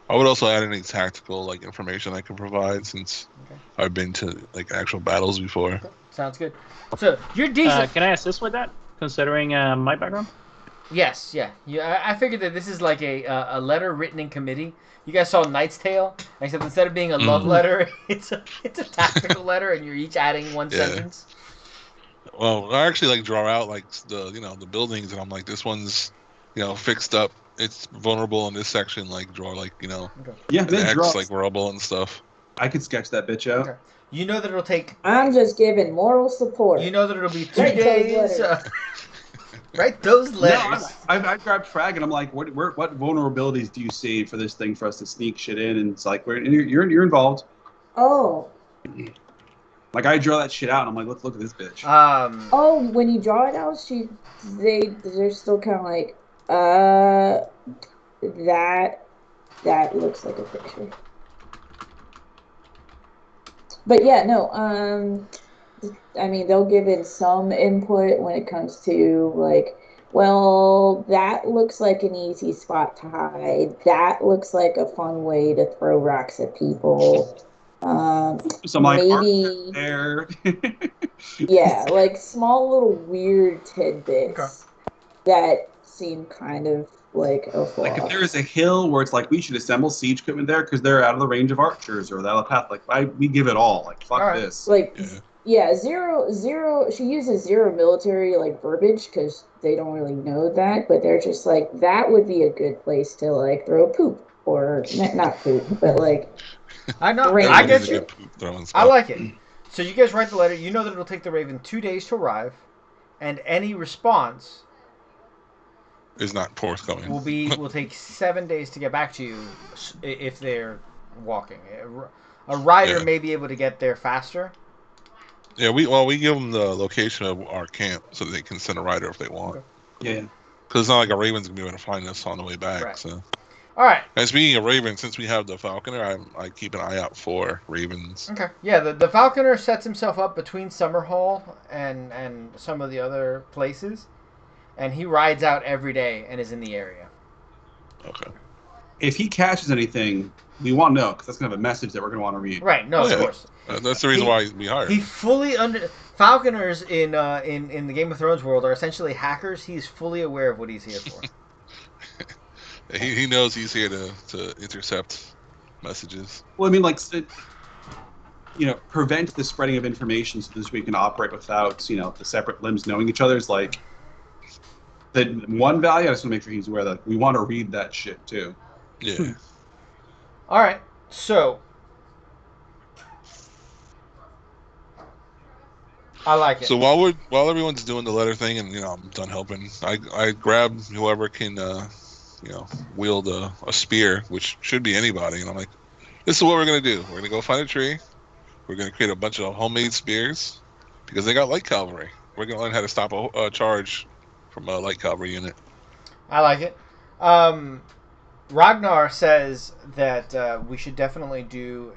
I would also add any tactical like information I can provide since I've been to like actual battles before. Okay. Sounds good. So you're decent. Can I assist with that, considering my background? Yes, yeah. I figured that this is like a letter written in committee. You guys saw Knight's Tale, except instead of being a love letter, it's a tactical letter, and you're each adding one sentence. Well, I actually like draw out like the buildings, and I'm like, this one's fixed up. It's vulnerable in this section. Like draw like Yeah, an X like rubble and stuff. I could sketch that bitch out. Okay. You know that it'll take. I'm just giving moral support. You know that it'll be 2 days. Write those letters. No, I grabbed Frag and I'm like, what vulnerabilities do you see for this thing for us to sneak shit in? And it's like, you're involved. Oh. Like I draw that shit out and I'm like, look at this bitch. Oh, when you draw it out, they're still kind of like, that looks like a picture. But yeah, no, I mean, they'll give in some input when it comes to like, well, that looks like an easy spot to hide. That looks like a fun way to throw rocks at people. So my maybe there. yeah, like small little weird tidbits that seem kind of like a flaw. Like if there is a hill where it's like we should assemble siege equipment there because they're out of the range of archers or the path. Like we give it all. Like fuck this. Like zero. She uses zero military like verbiage because they don't really know that, but they're just like that would be a good place to like throw poop or not poop, but like. I know. I get you. I like it. So you guys write the letter. You know that it'll take the Raven 2 days to arrive, and any response is not forthcoming. Will take 7 days to get back to you if they're walking. A rider may be able to get there faster. Yeah, we give them the location of our camp so that they can send a rider if they want. Okay. Yeah. Because it's not like a Raven's gonna be able to find us on the way back. Right. So. All right. And speaking of Ravens, since we have the Falconer, I keep an eye out for Ravens. Okay. Yeah, the Falconer sets himself up between Summerhall and some of the other places, and he rides out every day and is in the area. Okay. If he catches anything, we want to know because that's gonna have a message that we're gonna want to read. Right. No, of course. That's the reason why we hired. He fully Falconers in the Game of Thrones world are essentially hackers. He's fully aware of what he's here for. He knows he's here to intercept messages. Well, I mean, like, prevent the spreading of information so that we can operate without, the separate limbs knowing each other is like the one value. I just want to make sure he's aware that we want to read that shit too. Yeah. All right. So I like it. So while everyone's doing the letter thing and I'm done helping, I grab whoever can wield a spear, which should be anybody, and I'm like, this is what we're gonna do. We're gonna go find a tree. We're gonna create a bunch of homemade spears because they got light cavalry. We're gonna learn how to stop a charge from a light cavalry unit. I like it. Ragnar says that we should definitely do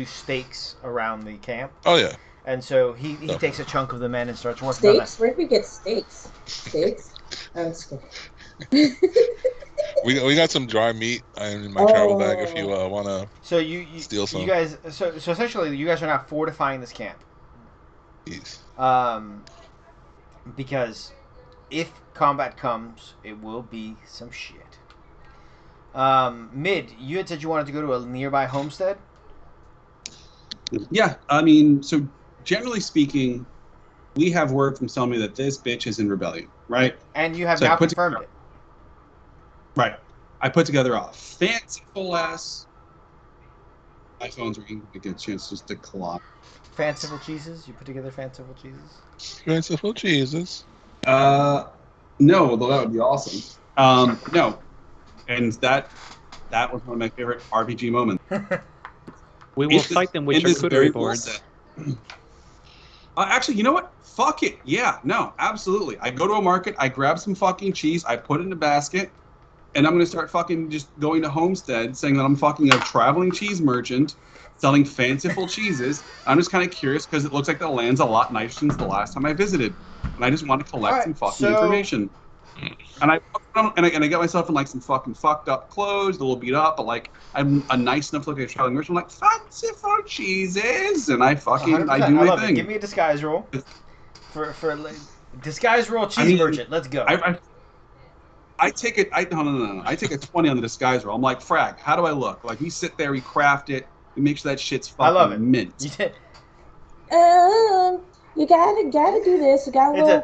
stakes around the camp. Oh yeah. And so he takes a chunk of the men and starts working on that. Steaks? Where did we get steaks? Steaks? I'm just kidding. we got some dry meat in my travel bag if you want to steal some. You guys, so essentially you guys are not fortifying this camp. Yes. Because if combat comes, it will be some shit. Mid, you had said you wanted to go to a nearby homestead? Yeah, I mean, so generally speaking, we have word from somebody that this bitch is in rebellion, right? And you have now confirmed it. Right. I put together a fanciful ass. My phone's ringing. A good chance just to collide. Fanciful cheeses? You put together fanciful cheeses? Fanciful cheeses? No, although that would be awesome. No. And that was one of my favorite RPG moments. We will fight them with charcuterie boards. Actually, you know what? Fuck it. Yeah, no, absolutely. I go to a market, I grab some fucking cheese, I put it in a basket, and I'm gonna start fucking just going to Homestead, saying that I'm fucking a traveling cheese merchant, selling fanciful cheeses. I'm just kind of curious because it looks like the land's a lot nicer since the last time I visited, and I just want to collect Alright, some fucking so- information. And I get myself in like some fucking fucked up clothes, a little beat up, but like I'm a nice enough looking traveling merchant. I'm like fanciful cheeses, and I do 100%. my I love thing. it. Give me a disguise roll. For disguise roll cheese merchant. Let's go. I take it. No. I take a 20 on the disguise roll. I'm like, Frag, how do I look? Like, we sit there, we craft it, we make sure that shit's fucking I love it. mint. You gotta do this. You got a little,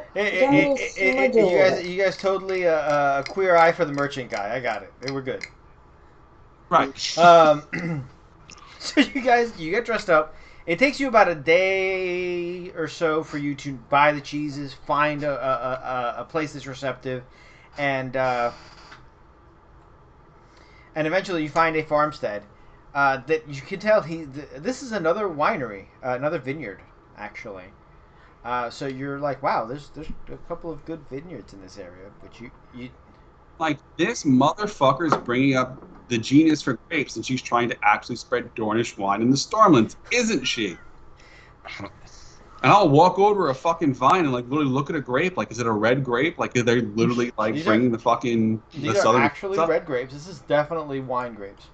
you guys totally a queer eye for the merchant guy. I got it. We're good. Right. So you get dressed up. It takes you about a day or so for you to buy the cheeses, find a place that's receptive, and eventually you find a farmstead that you can tell this is another winery, another vineyard, actually. So you're like, wow, there's a couple of good vineyards in this area, but you like, this motherfucker is bringing up the genius for grapes, and she's trying to actually spread Dornish wine in the Stormlands, isn't she? And I'll walk over a fucking vine and like literally look at a grape. Like, is it a red grape? Like, are they literally like bringing the fucking these the are southern actually stuff? red grapes. This is definitely wine grapes.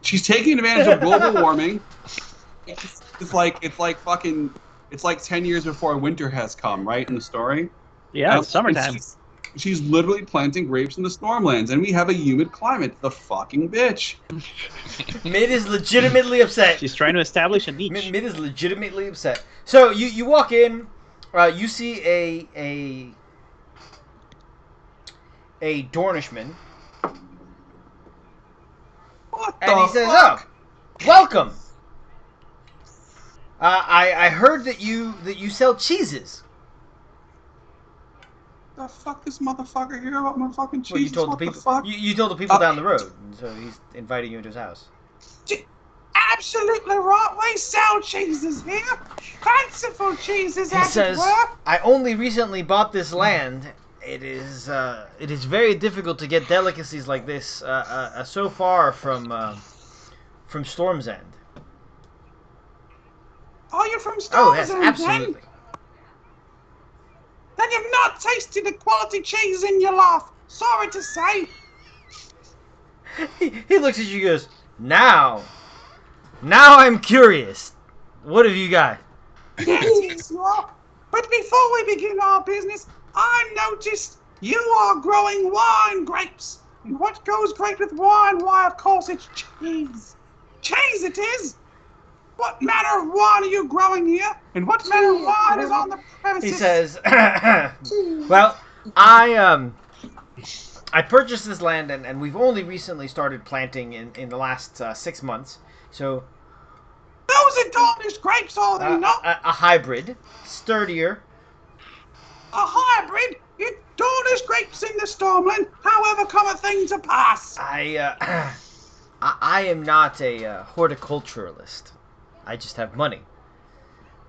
She's taking advantage of global warming. It's like 10 years before winter has come, right, in the story? Yeah, it's summertime. She's literally planting grapes in the Stormlands, and we have a humid climate. The fucking bitch. Mid is legitimately upset. She's trying to establish a niche. Mid is legitimately upset. So you walk in, you see a Dornishman. And he says, "Oh, welcome. I heard that you sell cheeses." The fuck this motherfucker here about my fucking cheese? Well, you told the people. You told the people down the road, and so he's inviting you into his house. Absolutely right. We sell cheeses here, fanciful cheeses. He says, "I only recently bought this land. It is very difficult to get delicacies like this so far from Storm's End." Are you from Oh Storm's yes, End? absolutely. Then you've not tasted a quality cheese in your life. Sorry to say. He looks at you and goes, Now I'm curious. What have you got?" Yes, you are. But before we begin our business, I noticed you are growing wine grapes. And what goes great with wine? Why, of course, it's cheese. Cheese it is. What manner of wine are you growing here? And what manner of wine is on the premises? He says, "Well, I purchased this land, and we've only recently started planting in the last 6 months. So Those are Dornish grapes, are they not? a hybrid, sturdier." A hybrid? It Dornish grapes in the Stormland. However come a thing to pass? I am not a horticulturalist. I just have money.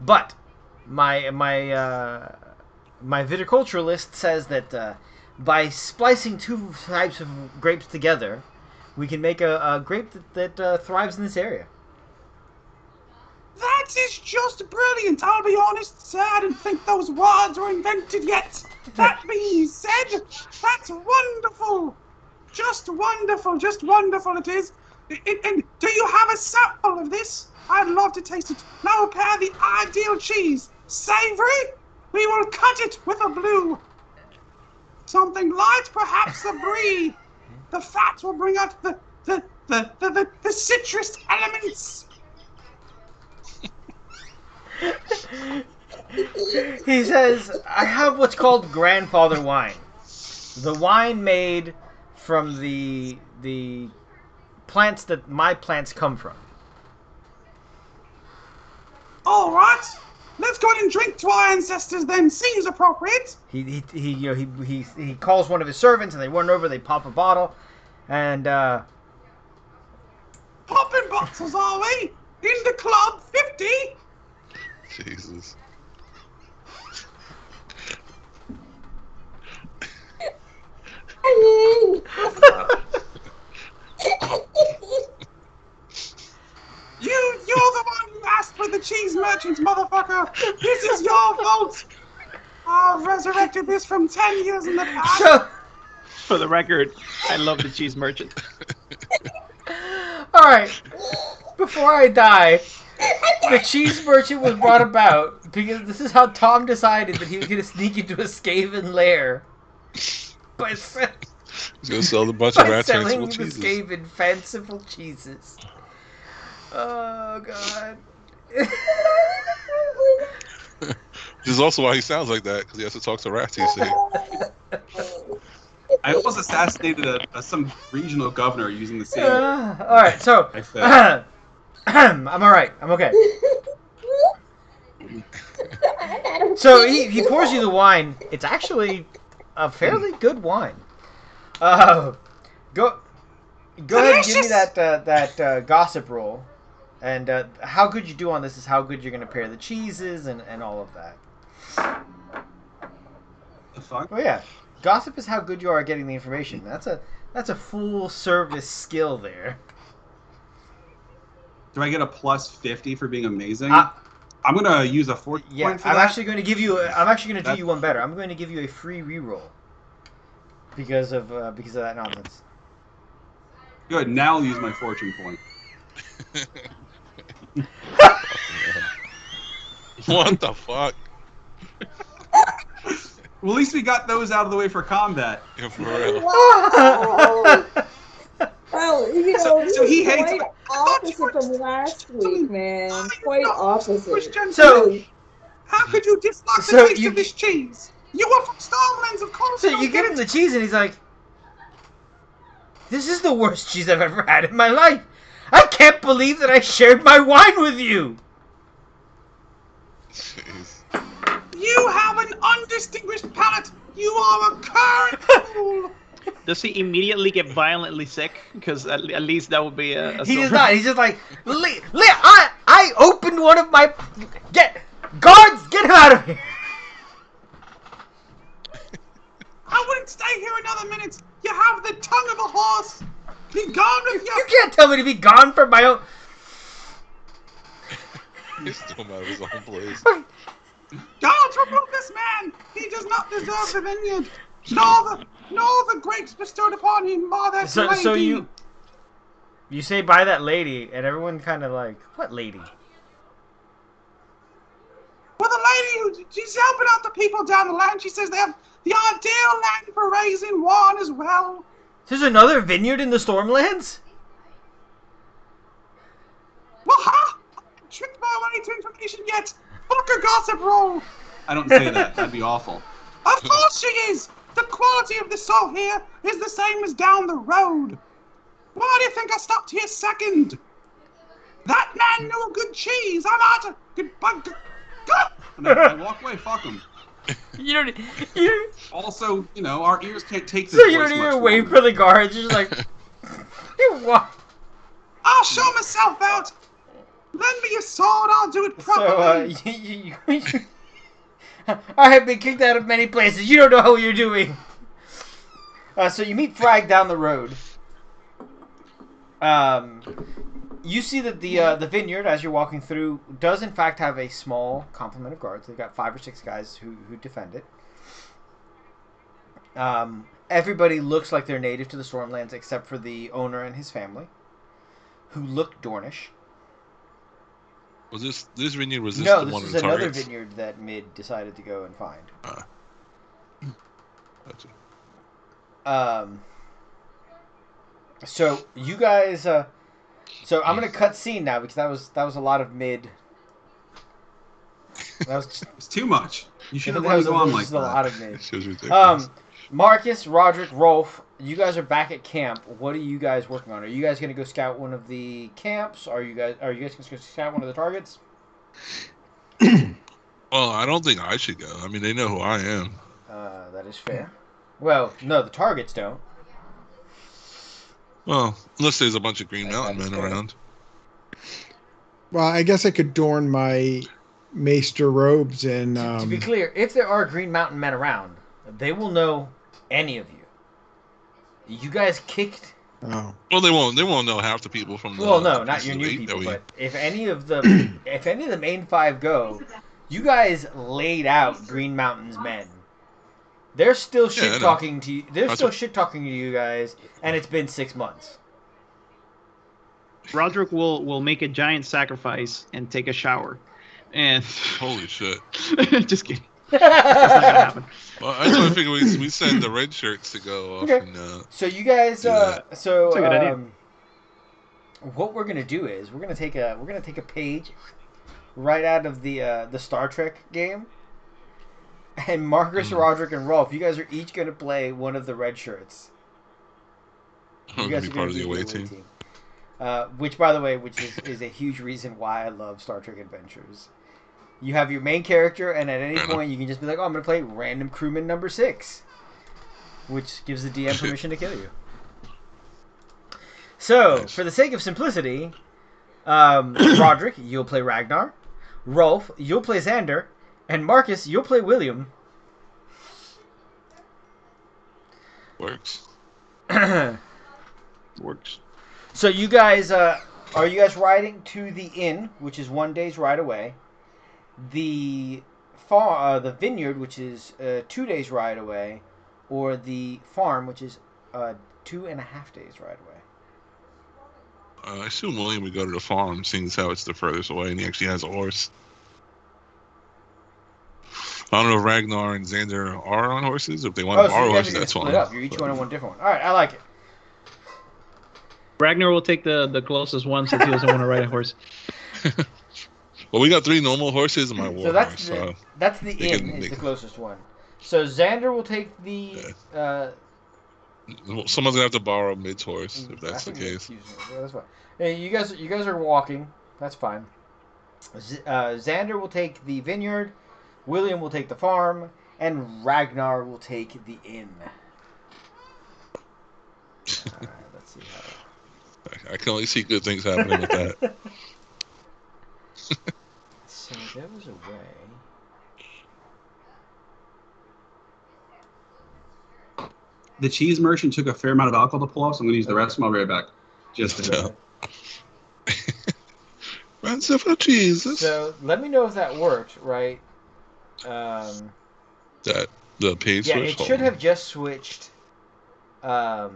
But my viticulturalist says that by splicing two types of grapes together, we can make a grape that thrives in this area. That is just brilliant. I'll be honest, sir. I didn't think those words were invented yet. That being said, that's wonderful. Just wonderful. Just wonderful it is. And do you have a sample of this? I'd love to taste it. Now prepare the ideal cheese. Savory? We will cut it with a blue. Something light, perhaps a brie. The fat will bring out the citrus elements. He says, "I have what's called grandfather wine. The wine made from the plants that my plants come from." All right, let's go ahead and drink to our ancestors then. Seems appropriate. He calls one of his servants, and they run over. They pop a bottle, and Popping bottles, are we? In the club, 50. Jesus. longer. This is your fault. I've resurrected this from 10 years in the past. So, For the record, I love the cheese merchant. all right. Before I die, the cheese merchant was brought about because this is how Tom decided that he was going to sneak into a Skaven lair by, He's gonna sell a bunch of rat selling fanciful the cheeses. Skaven fanciful cheeses. Oh God. Which is also why he sounds like that, because he has to talk to rats, you see. I almost assassinated some regional governor using the same. All right, so I said. I'm all right. I'm okay. So he pours you the wine. It's actually a fairly good wine. Go ahead and give me that gossip roll. And how good you do on this is how good you're going to pair the cheeses and all of that. The fuck? Oh yeah, gossip is how good you are at getting the information. That's a full service skill there. Do I get a plus 50 for being amazing? I'm gonna use a 4 Yeah, point for I'm that. actually going to give you. I'm actually going to do you one better. I'm going to give you a free reroll because of that nonsense. Good. Now I'll use my fortune point. What the fuck? Well, at least we got those out of the way for combat. Yeah, for real. Well, you know, So he hates quite it. opposite from last week, man. Quite opposite. So how could you dislike So the taste you- of this cheese? You were from Stormlands, of course. So don't you get give him it. the cheese and he's like, "This is the worst cheese I've ever had in my life. I can't believe that I shared my wine with you." Jeez. You have an undistinguished palate. You are a current fool. Does he immediately get violently sick? Because at least that would be a He does silver. not. He's just like, I opened one of my guards. Get him out of here. I wouldn't stay here another minute. You have the tongue of a horse. Be gone with You you. can't tell me to be gone from my own. He's still out of his own place. Guards, remove this man. He does not deserve the vineyard. Nor the grapes bestowed upon him by that lady. So you say by that lady, and everyone kind of like, what lady? Well, the lady she's helping out the people down the land. She says they have the ideal land for raising wine as well. There's another vineyard in the Stormlands? Well, ha! I haven't tricked my way to information yet. Fuck a gossip roll. I don't say that. That'd be awful. Of course she is. The quality of the salt here is the same as down the road. Why do you think I stopped here second? That man knew a good cheese. I'm out of goodbye. I walk away. Fuck him. You Also, our ears can't take this. so you voice don't much even wait longer. for the guards. You're just like, you walk. I'll show myself out. Lend me your sword. I'll do it properly. So I have been kicked out of many places. You don't know what you're doing. So you meet Frag down the road. You see that the vineyard, as you're walking through, does in fact have a small complement of guards. They've got 5 or 6 guys who defend it. Everybody looks like they're native to the Stormlands except for the owner and his family, who look Dornish. Was this vineyard? Was this No, the this one is of the another targets? vineyard that Mid decided to go and find. Gotcha. So you guys, so I'm gonna cut scene now because that was a lot of Mid. That was It's too much. You should have that let me was go on like just a that. lot of Mid. This was ridiculous. Marcus, Roderick, Rolf, you guys are back at camp. What are you guys working on? Are you guys gonna go scout one of the camps? Are you guys gonna go scout one of the targets? Well, I don't think I should go. I mean, they know who I am. That is fair. Well, no, the targets don't. Well, unless there's a bunch of Green Mountain That's men fair. around. Well, I guess I could adorn my maester robes and To be clear, if there are Green Mountain men around, they will know any of you. You guys kicked. oh. Well, they won't know half the people from the. Well, no, not your the new eight people, that we- but if any of the main 5 go, You guys laid out Green Mountain's men. They're still I shit know. talking to you. They're That's still what- shit talking to you guys, and it's been 6 months. Roderick will make a giant sacrifice and take a shower, and Holy shit. just kidding. That's not gonna happen. Well, I just want to figure we send the red shirts to go off Okay. and So you guys, Do that. That's a good idea. What we're gonna do is we're gonna take a page right out of the Star Trek game, and Marcus, Roderick, and Rolf, you guys are each gonna play one of the red shirts. You guys be are part gonna of the be away the team. Which, by the way, is a huge reason why I love Star Trek Adventures. You have your main character, and at any point you can just be like, "Oh, I'm gonna play random crewman number 6," which gives the DM permission to kill you. So, Nice. for the sake of simplicity, Roderick, you'll play Ragnar. Rolf, you'll play Xander. And Marcus, you'll play William. Works. Works. So you guys, are you guys riding to the inn, which is 1 day's ride away? The the vineyard, which is 2 days ride away, or the farm, which is 2.5 days ride away? I assume William would go to the farm, seeing as how it's the furthest away, and he actually has a horse. I don't know if Ragnar and Xander are on horses. If they want to So borrow you guys horses, are gonna that's split fine. up. You're each one on one different one. All right, I like it. Ragnar will take the closest one since he doesn't want to ride a horse. Well, we got 3 normal horses in my war So that's horse, the, so that's the they inn can- is they the can- closest one. So Xander will take the. someone's gonna have to borrow Mid's horse if I that's the think case. Yeah, that's fine. Hey, you guys are walking. That's fine. Xander will take the vineyard. William will take the farm, and Ragnar will take the inn. All right, let's see how. I can only see good things happening with that. So there was a way. The cheese merchant took a fair amount of alcohol to pull off, so I'm going to use the rest of them. I'll be right back. Just to Yeah. Ransom for Jesus. So let me know if that worked, right? That the page Yeah, switch. it Hold should on. have just switched. I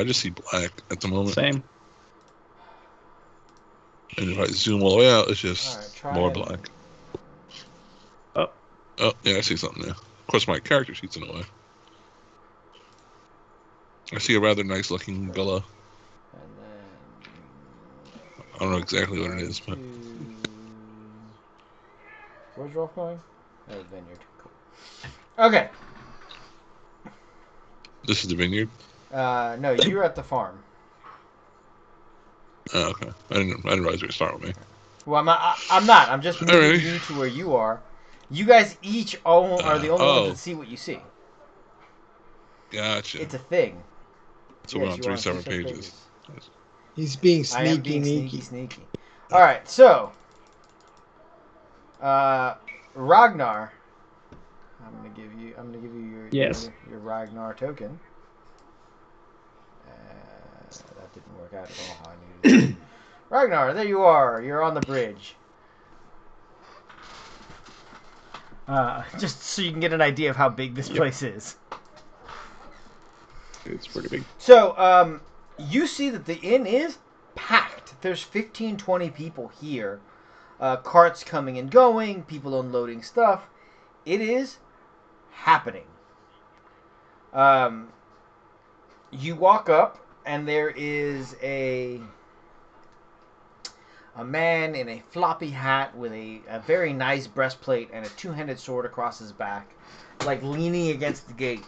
just see black at the moment, Same. and if I zoom all the way out, it's just All right, try more it. black. Oh. Oh, yeah, I see something there. Of course, my character sheet's in the way. I see a rather nice looking villa. And then. I don't know exactly what it is, but Where's Rolf going? Oh, vineyard. Cool. Okay. this is the vineyard. No, you're at the farm. Oh, okay. I didn't realize you were starting with me. Well, I'm not. I'm just moving Alright. you to where you are. You guys each are the only ones that see what you see. Gotcha. It's a thing. So we're Yes, on you 3 are separate pages. He's being I am sneaky, being sneaky. sneaky. All right, so Ragnar, I'm gonna give you Yes. your Ragnar token. That didn't work out at all how I needed it. Ragnar, there you are. You're on the bridge. Just so you can get an idea of how big this place is. It's pretty big. So, you see that the inn is packed. There's 15, 20 people here. Carts coming and going, people unloading stuff. It is happening. You walk up, and there is a man in a floppy hat with a very nice breastplate and a two-handed sword across his back, like leaning against the gate.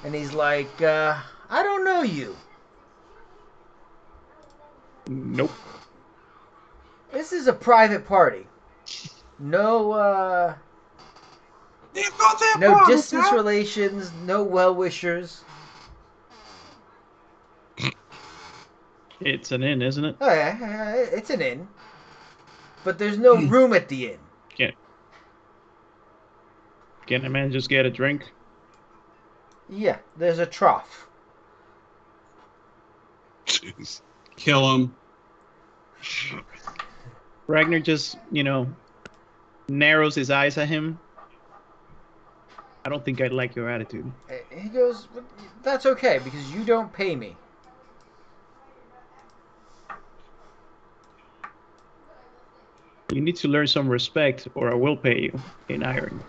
And he's like, I don't know you. Nope. This is a private party. No, They've got their no problems, distance huh? relations, no well-wishers. It's an inn, isn't it? Oh, yeah, it's an inn. But there's no room at the inn. Can a man just get a drink? Yeah, there's a trough. Jeez. Kill him. Ragnar just, narrows his eyes at him. I don't think I like your attitude. He goes, that's okay, because you don't pay me. You need to learn some respect, or I will pay you in iron.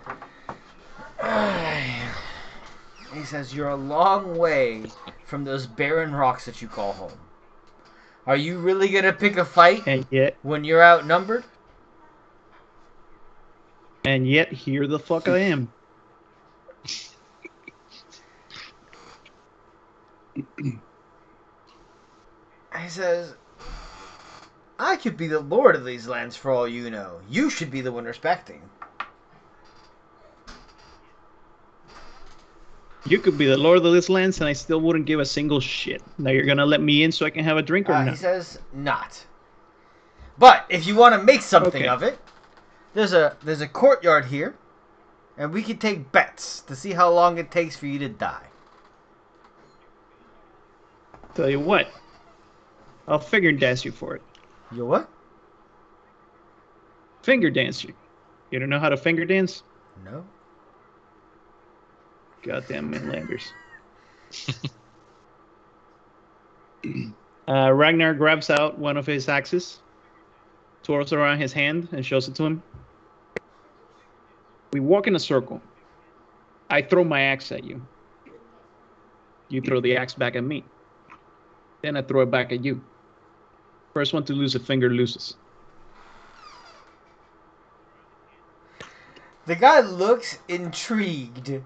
He says, you're a long way from those barren rocks that you call home. Are you really going to pick a fight And yet, when you're outnumbered? here the fuck I am. He says, I could be the lord of these lands for all you know. You should be the one respecting. You could be the lord of this lands, and I still wouldn't give a single shit. Now you're gonna let me in so I can have a drink or He not? says, not. But if you want to make something of it, there's a courtyard here, and we can take bets to see how long it takes for you to die. Tell you what, I'll finger dance you for it. You what? Finger dance you. You don't know how to finger dance? No. Goddamn Mainlanders. Ragnar grabs out one of his axes, twirls it around his hand, and shows it to him. We walk in a circle. I throw my axe at you. You throw the axe back at me. Then I throw it back at you. First one to lose a finger loses. The guy looks intrigued.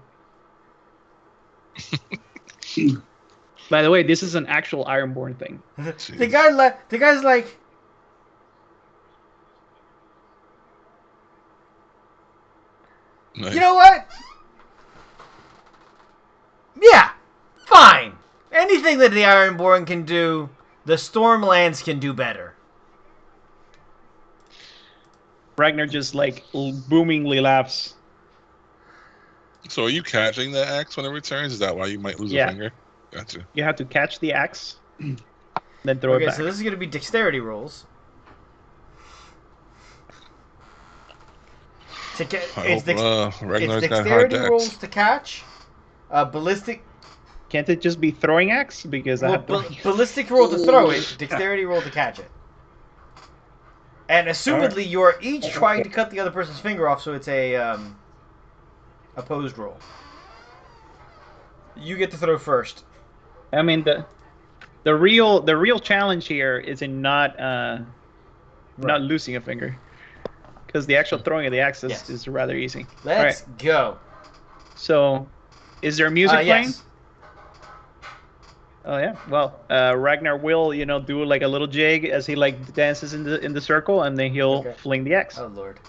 By the way, this is an actual Ironborn thing. The guy's like, Nice. you know what? Yeah, fine. Anything that the Ironborn can do, the Stormlands can do better. Ragnar just boomingly laughs. So are you catching the axe when it returns? Is that why you might lose a finger? Gotcha. You have to catch the axe, then throw it Okay, back. so this is going to be dexterity rolls. It's Ragnar's got hard dexterity decks. rolls to catch. Ballistic. Can't it just be throwing axe? Because I have ballistic roll to throw it, dexterity roll to catch it. And assumedly, you are each trying to cut the other person's finger off, so it's a opposed roll. You get to throw first. I mean the real challenge here is in not losing a finger, because the actual throwing of the axe is rather easy. Let's go. So, is there music playing? Yes. Oh yeah. Well, Ragnar will do like a little jig as he dances in the circle, and then he'll fling the axe. Oh Lord.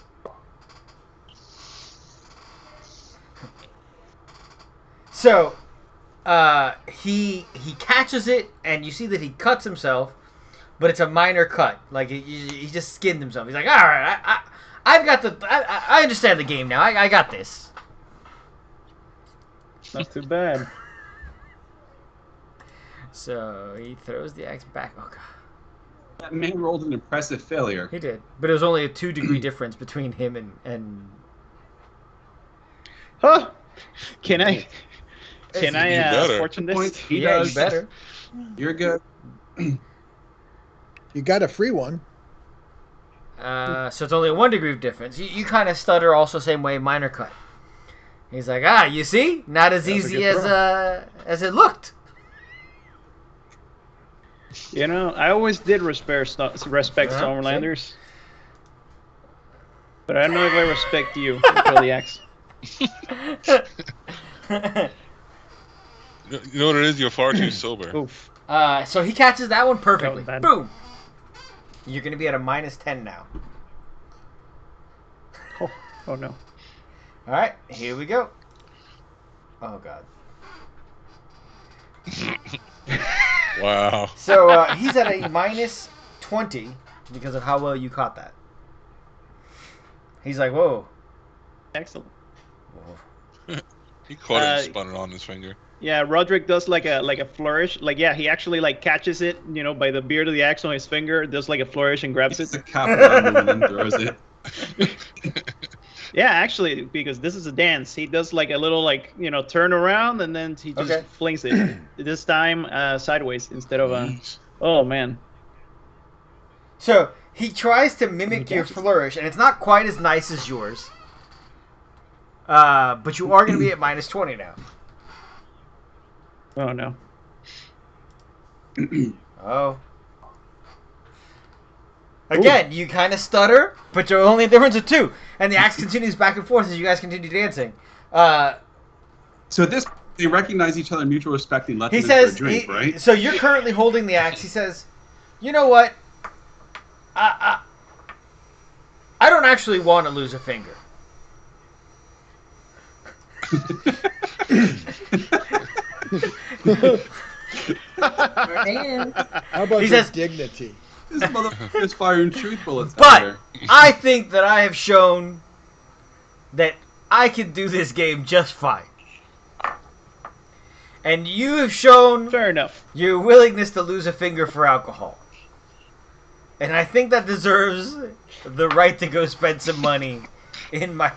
So, he catches it, and you see that he cuts himself, but it's a minor cut. Like he just skinned himself. He's like, all right, I understand the game now. I got this. Not too bad. So he throws the axe back. Oh god. That man rolled an impressive failure. He did, but it was only a 2-degree difference between him and. Huh? Can I fortune this? Points. He Yeah, does. you better. You're good. You got a free one. So it's only a 1-degree difference. You kind of stutter also same way, minor cut. He's like, you see? Not as easy as it looked. I always did respect Stormlanders. But I don't know if I respect you. You throw the axe. You know what it is? You're far too sober. Oof. So he catches that one perfectly. Bad. Boom. You're going to be at a -10 now. Oh no. All right, here we go. Oh god. Wow. So he's at a -20 because of how well you caught that. He's like, whoa. Excellent. Whoa. He caught it and spun it on his finger. Yeah, Roderick does like a flourish. Like, yeah, he actually like catches it, by the beard of the axe on his finger, does like a flourish and grabs It's it. a capital movement and throws it. Yeah, actually, because this is a dance. He does like a little turn around, and then he just flings it. This time sideways instead of oh man. So he tries to mimic your flourish, and it's not quite as nice as yours. But you are going to be at -20 now. Oh no. Oh. Again, you kind of stutter, but you're only a difference of 2. And the axe continues back and forth as you guys continue dancing. So at this, they recognize each other, mutual respect, and let he them in for says, a drink, right? So you're currently holding the axe. He says, you know what? I don't actually want to lose a finger. How about He your says, dignity? This motherfucker is firing truth bullets out but there. I think that I have shown that I can do this game just fine. And you have shown Fair enough. your willingness to lose a finger for alcohol. And I think that deserves the right to go spend some money in my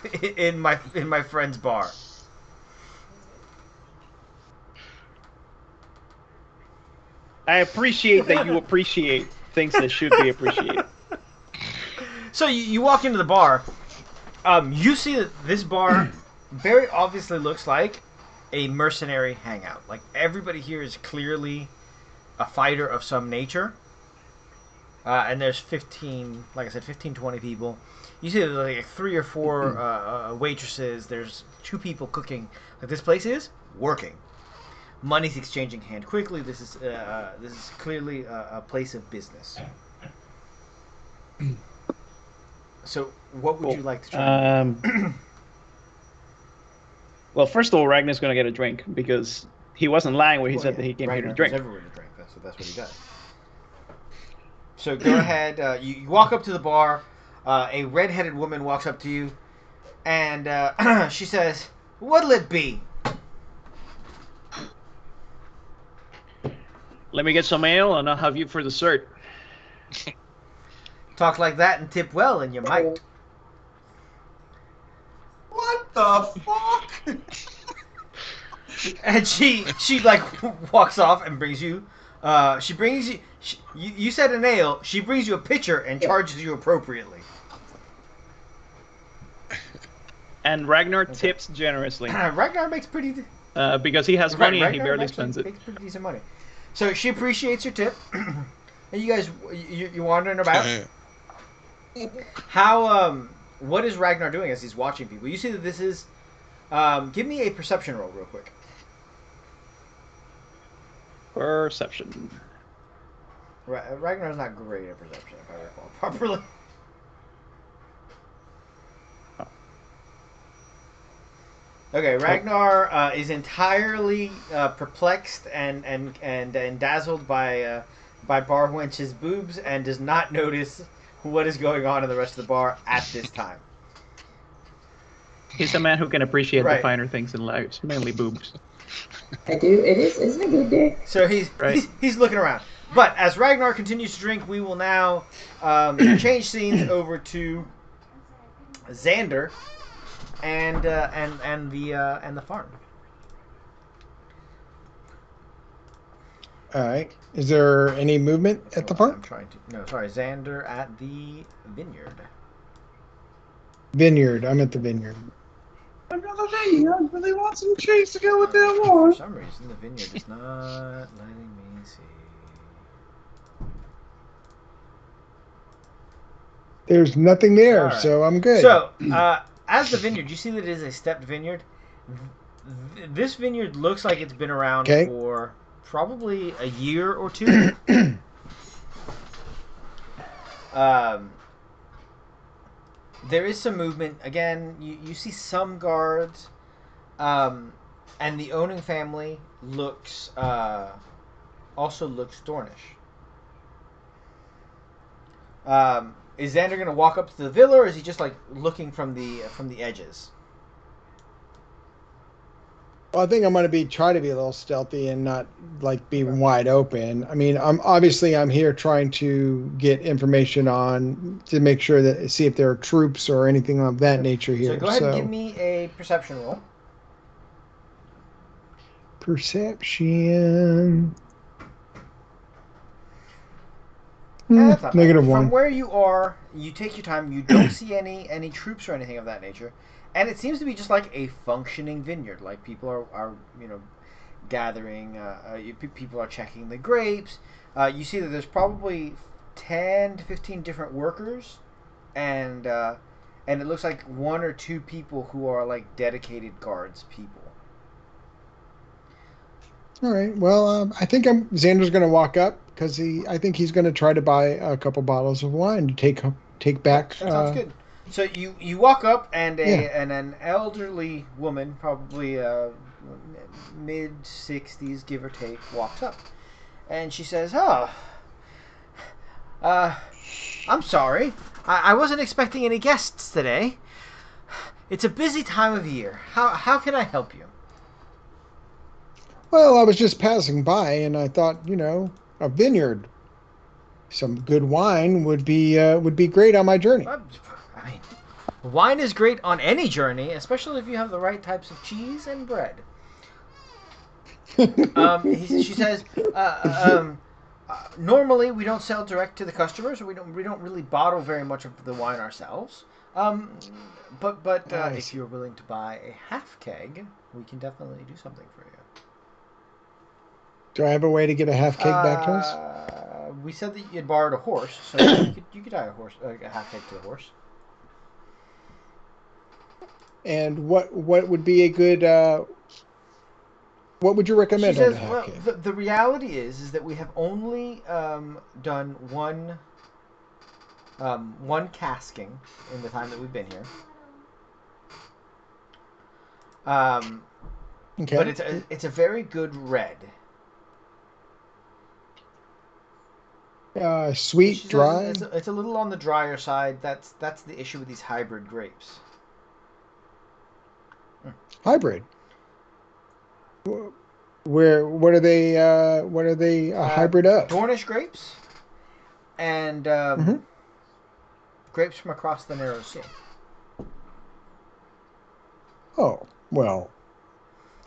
friend's bar. I appreciate that you appreciate things that should be appreciated. So you walk into the bar. You see that this bar very obviously looks like a mercenary hangout. Like, everybody here is clearly a fighter of some nature. And there's 15, like I said, 15, 20 people. You see there's like 3 or 4 waitresses. There's 2 people cooking. Like, this place is working. Money's exchanging hand quickly. This is clearly a place of business. So, what would you like to try? Well, first of all, Ragnar's going to get a drink because he wasn't lying when he said that he came here to Ragnar drink. goes everywhere to drink. That's what he does. So go ahead. You walk up to the bar. A red-headed woman walks up to you, and she says, "What'll it be?" Let me get some ale, and I'll have you for dessert. Talk like that and tip well, and you might. What the fuck? And she like walks off and brings you. She brings you. You said an ale. She brings you a pitcher and charges you appropriately. And Ragnar tips generously Ragnar makes pretty. because he has money and he Ragnar barely actually spends it. Makes pretty decent money. So she appreciates your tip. And you guys, you wandering about. How what is Ragnar doing as he's watching people? You see that this is. Give me a perception roll real quick. Perception. Ragnar's not great at perception, if I recall properly. Okay, Ragnar is entirely perplexed and dazzled by Barwench's boobs and does not notice what is going on in the rest of the bar at this time. He's a man who can appreciate Right. the finer things in life, mainly boobs. I do. It is. Isn't it good day? So he's looking around. But as Ragnar continues to drink, we will now change scenes over to Xander and the farm. All right. Is there any movement at the farm? I'm trying to. No, sorry, Xander at the vineyard. Vineyard. I'm at the vineyard. Another day, I really want some cheese to go with that For war. some reason, the vineyard is not letting me see. There's nothing there, All right. so I'm good. So, as the vineyard, you see that it is a stepped vineyard. This vineyard looks like it's been around for probably a year or 2. There is some movement. Again, you see some guards, and the owning family also looks Dornish. Is Xander going to walk up to the villa, or is he just like looking from the edges? Well, I think I'm going to try to be a little stealthy and not like be wide open. I mean, I'm here trying to get information on to make sure that see if there are troops or anything of that nature here. So go ahead and give me a perception roll. Perception. That's not bad. -1. From where you are, you take your time. You don't see any troops or anything of that nature, and it seems to be just like a functioning vineyard. Like people are gathering. People are checking the grapes. You see that there's probably 10 to 15 different workers, and it looks like 1 or 2 people who are like dedicated guards people. All right. Well, I think Xander's going to walk up because I think he's going to try to buy a couple bottles of wine to take back. That sounds good. So you walk up and an elderly woman, probably mid-60s, give or take, walks up, and she says, "Oh, I'm sorry. I wasn't expecting any guests today. It's a busy time of year. How can I help you?" Well, I was just passing by, and I thought, a vineyard, some good wine would be great on my journey. I mean, wine is great on any journey, especially if you have the right types of cheese and bread. She says, normally we don't sell direct to the customers, or we don't really bottle very much of the wine ourselves. But if you're willing to buy a half keg, we can definitely do something for you. Do I have a way to get a half keg back to us? We said that you had borrowed a horse, so you could tie a half keg to the horse. And what would be a good? What would you recommend on a half keg? The reality is that we have only done one casking in the time that we've been here. Okay. But it's a very good red. Sweet, dry. It's a little on the drier side. That's the issue with these hybrid grapes. Hybrid. What are they? What are they a hybrid of? Dornish grapes, and grapes from across the narrow sea. Oh well,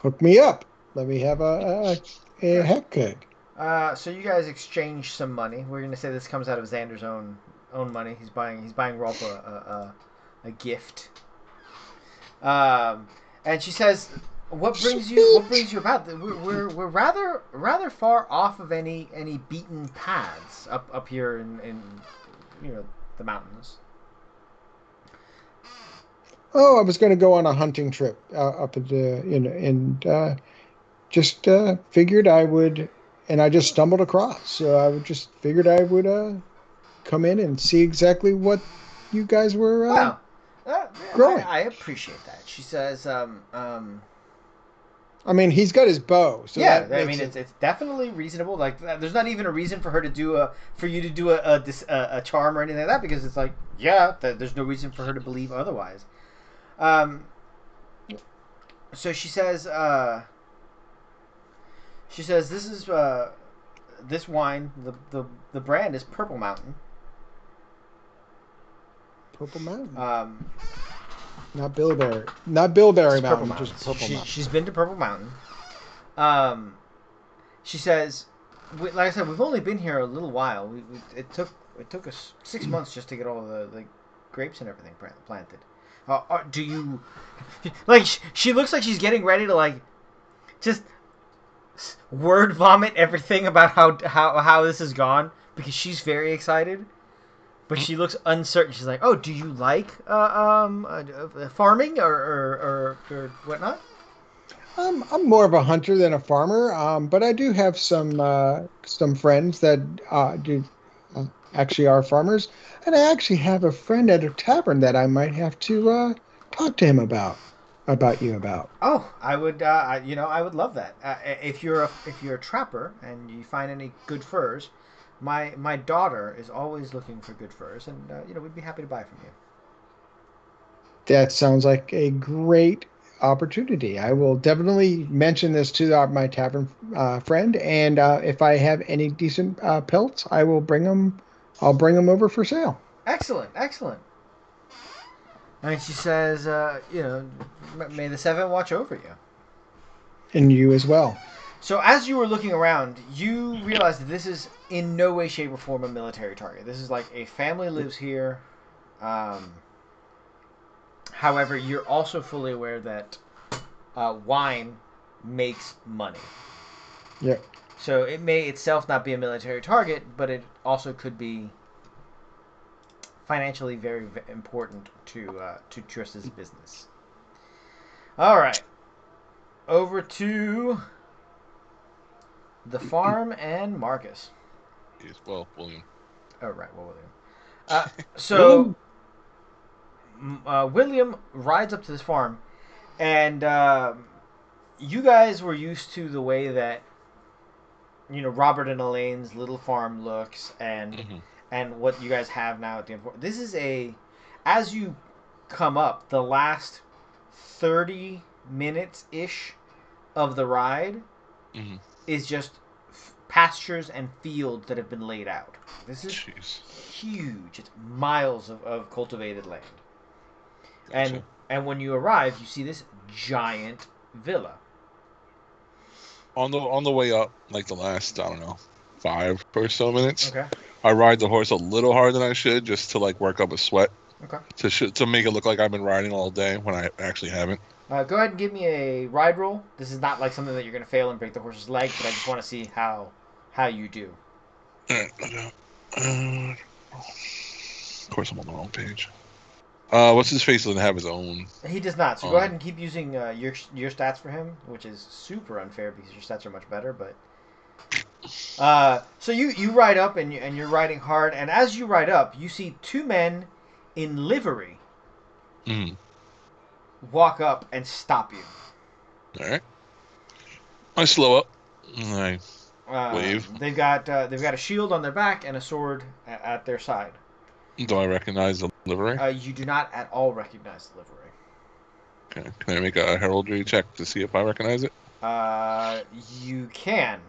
hook me up. Let me have a half keg. So you guys exchange some money. We're gonna say this comes out of Xander's own money. He's buying Rolf a gift. And she says, "What brings you about? We're rather far off of any beaten paths up here in the mountains." Oh, I was going to go on a hunting trip up at and just figured I would, and I just stumbled across. So I just figured I would come in and see exactly what you guys were growing. I appreciate that. She says, I mean, he's got his bow. So yeah, I mean, it's definitely reasonable. Like, there's not even a reason for you to do a charm or anything like that, because it's like, there's no reason for her to believe otherwise. So she says, this is this wine. The brand is Purple Mountain. Purple Mountain. Not Bilberry Mountain. Just Purple Mountain. She's been to Purple Mountain. She says, like I said, we've only been here a little while. It took us 6 months just to get all the grapes and everything planted. Do you like? She looks like she's getting ready to like just word vomit everything about how this has gone, because she's very excited. But she looks uncertain. She's like, "Oh, do you like farming or whatnot?" I'm more of a hunter than a farmer, but I do have some friends that actually are farmers, and I actually have a friend at a tavern that I might have to talk to him about you. Oh, I would I would love that. If you're a trapper and you find any good furs. My daughter is always looking for good furs, and we'd be happy to buy from you. That sounds like a great opportunity. I will definitely mention this to my tavern friend, and if I have any decent pelts, I will bring them. I'll bring them over for sale. Excellent, excellent. And she says, may the Seven watch over you. And you as well. So as you were looking around, you realized that this is in no way, shape, or form a military target. This is like a family lives here. However, you're also fully aware that wine makes money. Yep. So it may itself not be a military target, but it also could be financially very important to Tryss's business. All right. Over to the farm and Markas. Yes, well, William. Oh, right. Well, William. So William rides up to this farm, and you guys were used to the way that Robert and Elaine's little farm looks, and what you guys have now at the end. This is as you come up, the last 30 minutes ish of the ride is just pastures and fields that have been laid out. This is huge. It's miles of cultivated land. Gotcha. And when you arrive, you see this giant villa. On the way up, like the last, I don't know, 5 or so minutes, okay, I ride the horse a little harder than I should, just to like work up a sweat. Okay. To make it look like I've been riding all day when I actually haven't. Go ahead and give me a ride roll. This is not like something that you're going to fail and break the horse's leg, but I just want to see how you do. Of course, I'm on the wrong page. What's his face doesn't have his own. He does not. So go ahead and keep using your stats for him, which is super unfair because your stats are much better. But so you ride up and you're riding hard, and as you ride up, you see 2 men in livery walk up and stop you. All right. I slow up. I wave. They've got a shield on their back and a sword at their side. Do I recognize the livery? You do not at all recognize the livery. Okay. Can I make a heraldry check to see if I recognize it? You can.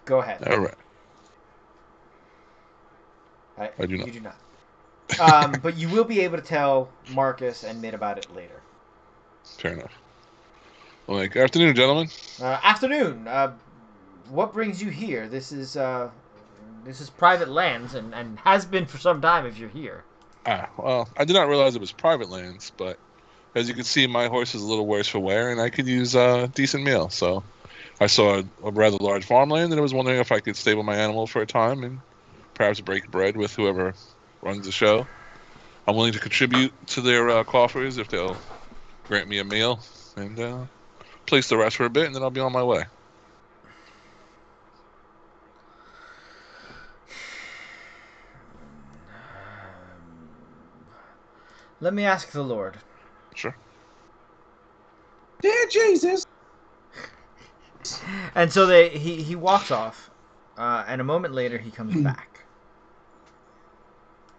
Go ahead. All right. I do not. You do not. But you will be able to tell Markas and Mid about it later. Fair enough. Well, like, afternoon, gentlemen. Afternoon. What brings you here? This is private lands and has been for some time if you're here. Well, I did not realize it was private lands, but as you can see, my horse is a little worse for wear, and I could use a decent meal. So I saw a rather large farmland, and I was wondering if I could stable my animal for a time and perhaps break bread with whoever runs the show. I'm willing to contribute to their coffers if they'll grant me a meal and place the rest for a bit, and then I'll be on my way. Let me ask the Lord. Sure. Dear Jesus. And so he walks off, and a moment later he comes back.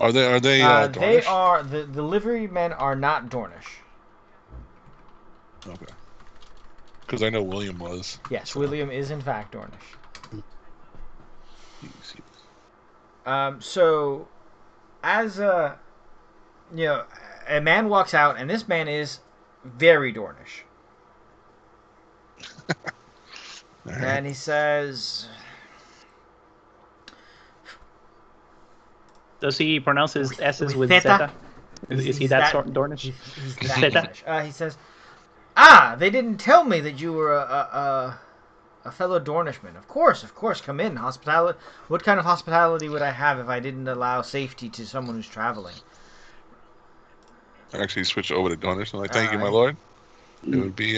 Are they They Dornish? are the livery men are not Dornish. Okay. Because I know William was. Yes, William is in fact Dornish. So, as a man walks out, and this man is very Dornish. Right. And he says, Does he pronounce his S's with Zeta? Zeta? Is he that sort of Dornish? He's that Dornish. He says, they didn't tell me that you were a fellow Dornishman. Of course, come in. Hospitality. What kind of hospitality would I have if I didn't allow safety to someone who's traveling? I actually switched over to Dornish. I'm like, thank you, my lord. It would be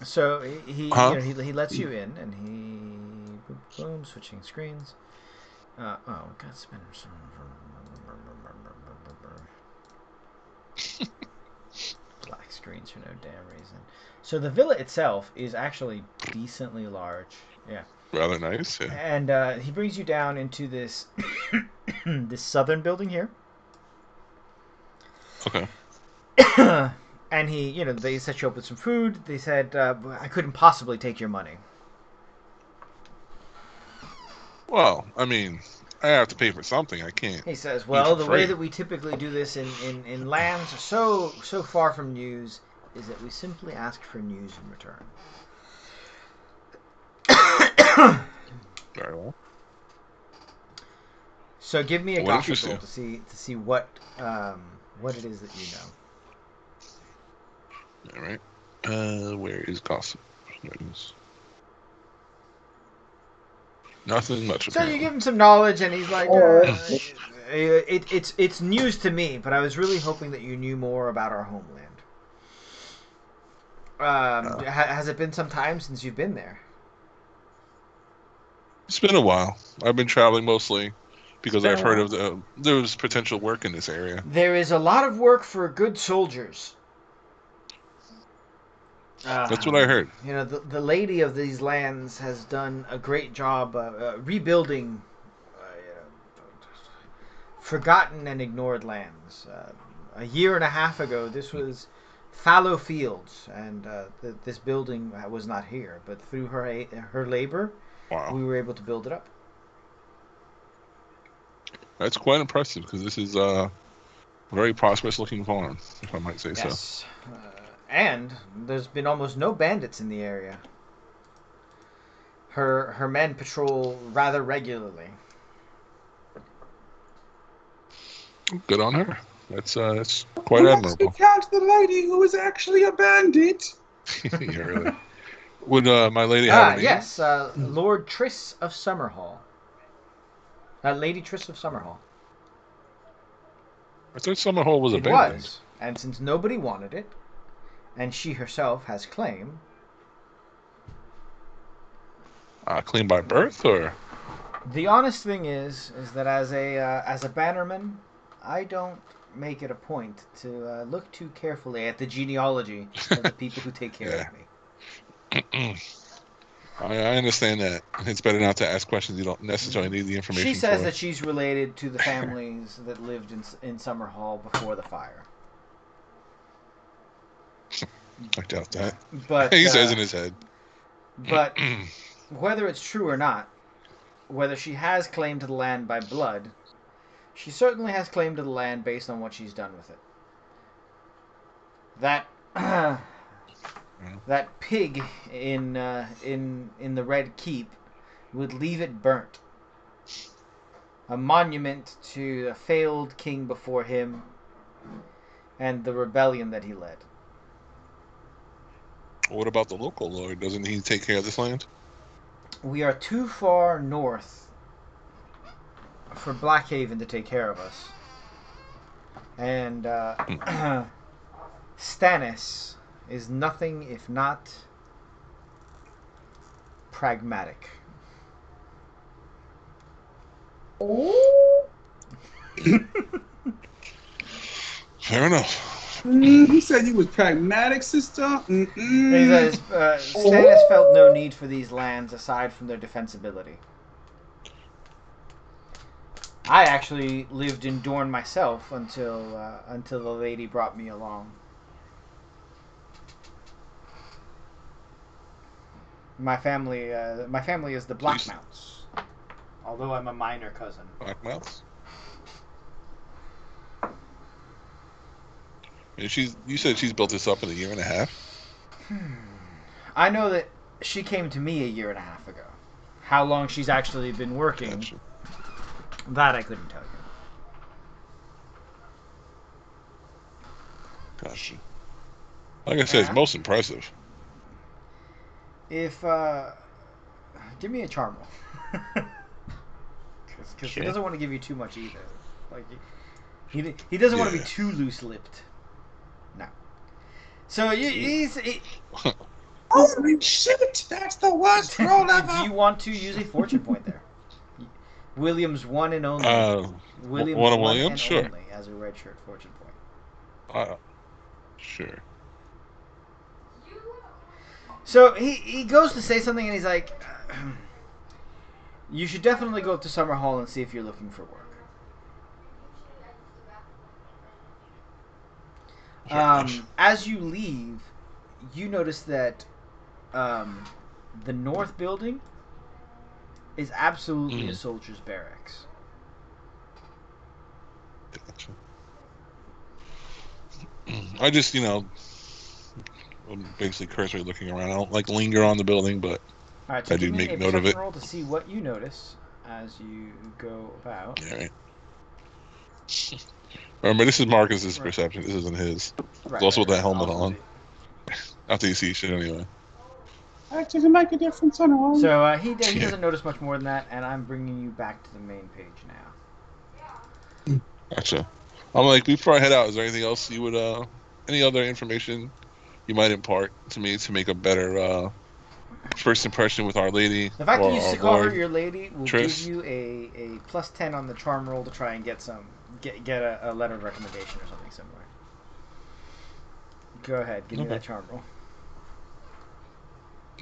So he lets you in, and he boom, switching screens. God, spend some black screens for no damn reason. So the villa itself is actually decently large. Yeah. rather nice. Yeah. And he brings you down into this this southern building here. Okay. And they set you up with some food. They said, I couldn't possibly take your money. Well, I mean, I have to pay for something. I can't. He says, eat well, for the way free. that we typically do this in lands so far from news is that we simply ask for news in return. Very well. So give me a What gossip interests roll you? to see what it is that you know. All right. Where is gossip? Nothing much. So Apparently. you give him some knowledge, and he's like, Or- it's news to me, but I was really hoping that you knew more about our homeland. Has it been some time since you've been there? It's been a while. I've been traveling mostly because been I've a heard while. of there's potential work in this area. There is a lot of work for good soldiers. That's what I heard. The lady of these lands has done a great job rebuilding forgotten and ignored lands. A year and a half ago, this was fallow fields, and this building was not here. But through her labor, Wow, we were able to build it up. that's quite impressive because this is a very prosperous-looking farm, if I might say so. Yes. And there's been almost no bandits in the area. Her men patrol rather regularly. Good on her. That's quite Let's admirable. catch the lady who is actually a bandit. Yeah, really. Would my lady have a name? Yes, Lord Tryss of Summerhall. Lady Tryss of Summerhall. I thought Summerhall was It abandoned. was, and since nobody wanted it, and she herself has claim. Claimed by birth, or The honest thing is that as a bannerman, I don't make it a point to look too carefully at the genealogy of the people who take care of me. I understand that. It's better not to ask questions you don't necessarily need the information She says for. that she's related to the families that lived in Summerhall before the fire. I doubt that. But He says in his head. But whether it's true or not, whether she has claim to the land by blood, she certainly has claim to the land based on what she's done with it. That pig in the Red Keep would leave it burnt. A monument to a failed king before him and the rebellion that he led. What about the local lord? Doesn't he take care of this land? We are too far north for Blackhaven to take care of us. And Stannis is nothing if not pragmatic. Fair enough. He said he was pragmatic, sister. He says, Stannis felt no need for these lands aside from their defensibility. I actually lived in Dorne myself until the lady brought me along. My family is the Blackmounts, although I'm a minor cousin. Blackmouths? And you said she's built this up in a year and a half? I know that she came to me a year and a half ago. How long she's actually been working, Gotcha. that I couldn't tell you. Gotcha. Like I said, it's most impressive. If give me a charm roll, because he doesn't want to give you too much either. Like he doesn't want to be too loose-lipped. No. So he's. Holy shit! That's the worst roll ever. Do you want to use a fortune point there? Williams one and only. Williams one of one Williams? and Sure. only as a redshirt fortune point. Sure. So he goes to say something and he's like, you should definitely go up to Summerhall and see if you're looking for work. As you leave, you notice that the north building is absolutely a soldier's barracks. Gotcha. I just, I'm basically cursory looking around. I don't like linger on the building, but All right, so I give do me make a note of perception it. roll to see what you notice as you go about. All right. Remember, this is Marcus's perception. This isn't his. He's also with that helmet Also on. After you see shit anyway. That doesn't make a difference at all. So he doesn't notice much more than that, and I'm bringing you back to the main page now. Gotcha. I'm like, before I head out, is there anything else you would, any other information you might impart to me to make a better first impression with Our Lady? The fact that you used to call her your lady will Tryss. give you a plus 10 on the charm roll to try and get a letter of recommendation or something similar. Go ahead, give me that charm roll.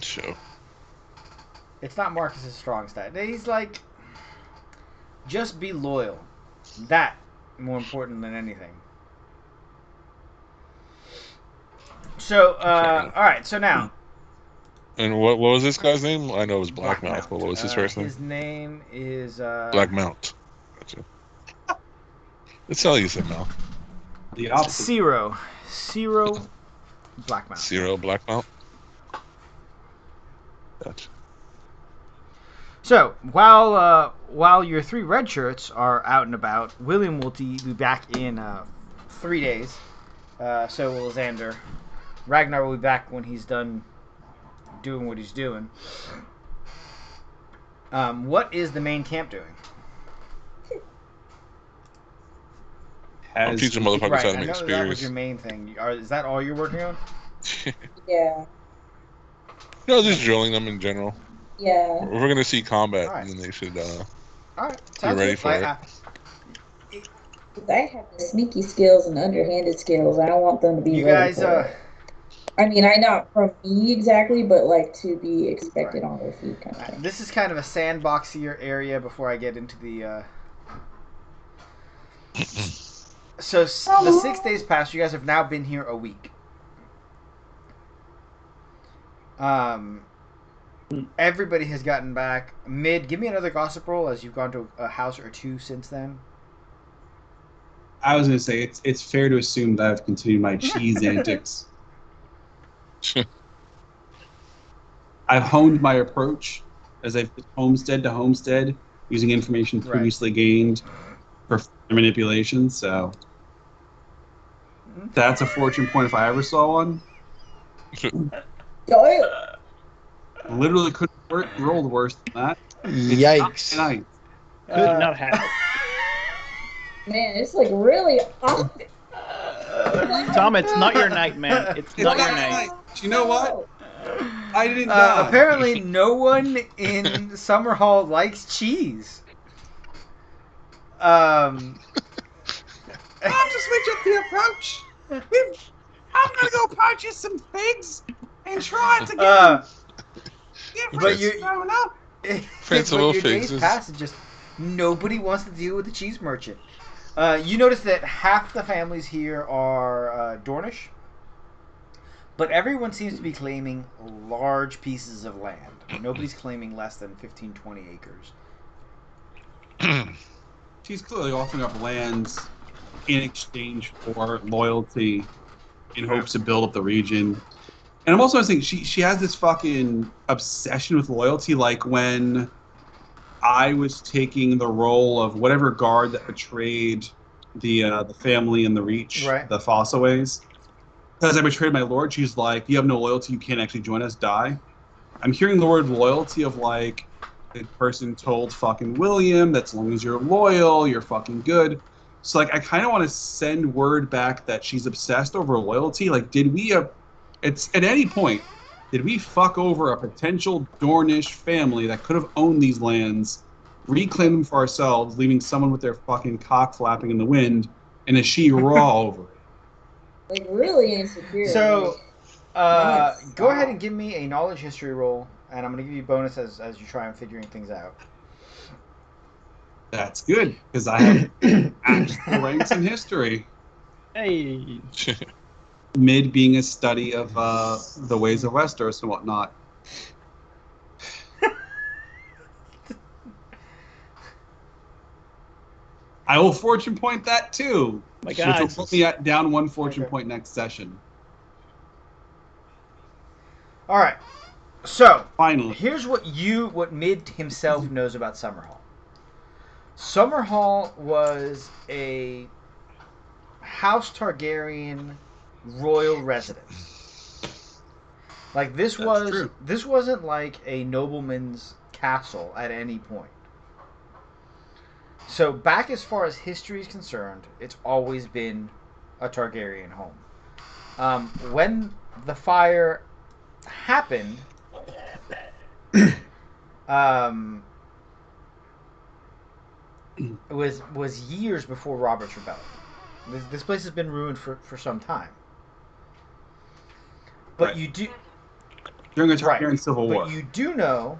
Sure. It's not Marcus's strong stat. He's like, just be loyal. That more important than anything. So, all right. So now. And what was this guy's name? I know it was Blackmouth, but what was his first name? His name is Blackmouth. Gotcha. That's how you said Mouth. The opposite. Ciro Blackmouth. Ciro Blackmouth. Gotcha. So while your three red shirts are out and about, William will be back in 3 days. So will Xander. Ragnar will be back when he's done doing what he's doing. What is the main camp doing? I'm teaching motherfuckers how to make that spears. was your main thing. Is that all you're working on? Yeah. No, just drilling them in general. Yeah. If we're gonna see combat, Right. then they should All right, be ready for it. I have the sneaky skills and underhanded skills. I don't want them to be. You ready guys, for it. I mean, I not from me exactly, but like to be expected on their feet, kind of thing. This is kind of a sandboxier area before I get into the. So the 6 days passed. You guys have now been here a week. Everybody has gotten back. Mid, give me another gossip roll as you've gone to a house or two since then. I was going to say, it's fair to assume that I've continued my cheese antics. I've honed my approach as I've been homestead to homestead, using information previously gained for manipulation, so that's a fortune point if I ever saw one. Literally couldn't roll worse than that. Yikes. Could not have. Man, it's like really off. Tom, it's not your night, man. It's not your night. You know what? I didn't die. Apparently, no one in Summerhall likes cheese. I'll just switch up the approach. I'm gonna go purchase some figs and try to get but growing up. But your days pass and just nobody wants to deal with the cheese merchant. You notice that half the families here are Dornish, but everyone seems to be claiming large pieces of land. Nobody's claiming less than 15, 20 acres. She's clearly offering up lands in exchange for loyalty in hopes to build up the region. And I'm also thinking she has this fucking obsession with loyalty, like when I was taking the role of whatever guard that betrayed the family in the Reach, the Fossaways. Because I betrayed my lord, she's like, you have no loyalty, you can't actually join us, die. I'm hearing the word loyalty of like, the person told fucking William that as long as you're loyal, you're fucking good. So like, I kind of want to send word back that she's obsessed over loyalty. Like, did we, it's at any point, did we fuck over a potential Dornish family that could have owned these lands, reclaim them for ourselves, leaving someone with their fucking cock flapping in the wind, and is she raw over it? Like, really insecure. So, go ahead and give me a knowledge history roll, and I'm going to give you a bonus as you try and figuring things out. That's good, because I have actual ranks in history. Hey. Mid being a study of the ways of Westeros and whatnot. I will fortune point that too. My Which God. will put me down one fortune Okay. point next session. All right. So Finally. here's what Mid himself knows about Summerhall. Summerhall was a House Targaryen royal residence. Like this wasn't like a nobleman's castle at any point. So back as far as history is concerned, it's always been a Targaryen home. When the fire happened, it was years before Robert's Rebellion. This place has been ruined for some time. But Right. you do During the Targaryen Civil War. But you do know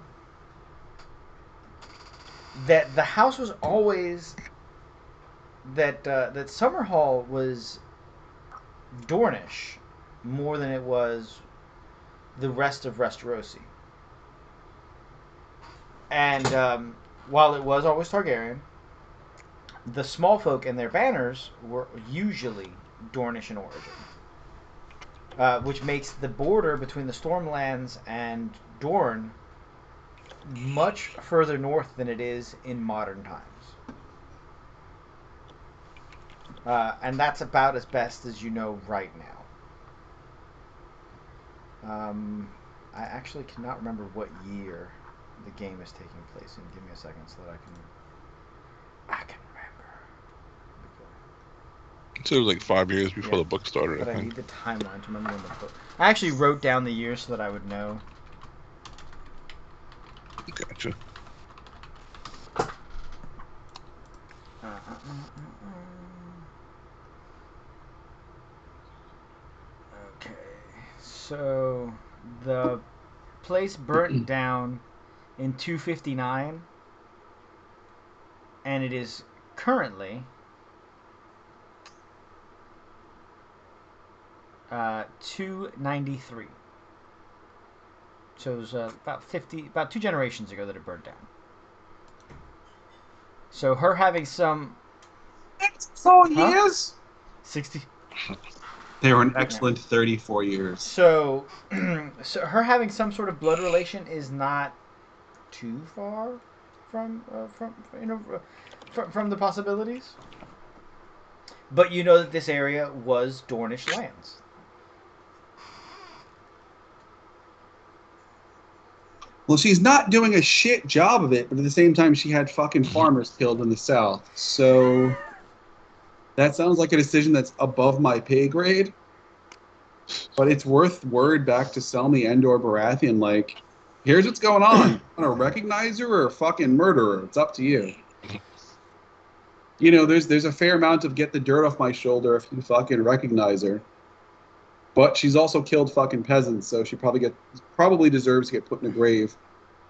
that the house was always that Summerhall was Dornish more than it was the rest of Westerosi. And while it was always Targaryen, the small folk and their banners were usually Dornish in origin. Which makes the border between the Stormlands and Dorne much further north than it is in modern times. And that's about as best as you know right now. I actually cannot remember what year the game is taking place in. Give me a second so that I can remember. So it was like 5 years before the book started, But I I think. need the timeline to remember when the book. I actually wrote down the year so that I would know. Gotcha. Okay, so the place burnt down in 259, and it is currently 293. So it was about 2 generations ago that it burned down. So her having some 4 years? 60. They were an excellent 34 years. So, so her having some sort of blood relation is not too far from the possibilities. But you know that this area was Dornish lands. Well, she's not doing a shit job of it, but at the same time, she had fucking farmers killed in the south. So that sounds like a decision that's above my pay grade. But it's worth word back to Selmy and/or Baratheon. Like, here's what's going on. Want to recognize her or a fucking murderer? It's up to you. You know, there's a fair amount of get the dirt off my shoulder if you fucking recognize her. But she's also killed fucking peasants, so she probably deserves to get put in a grave.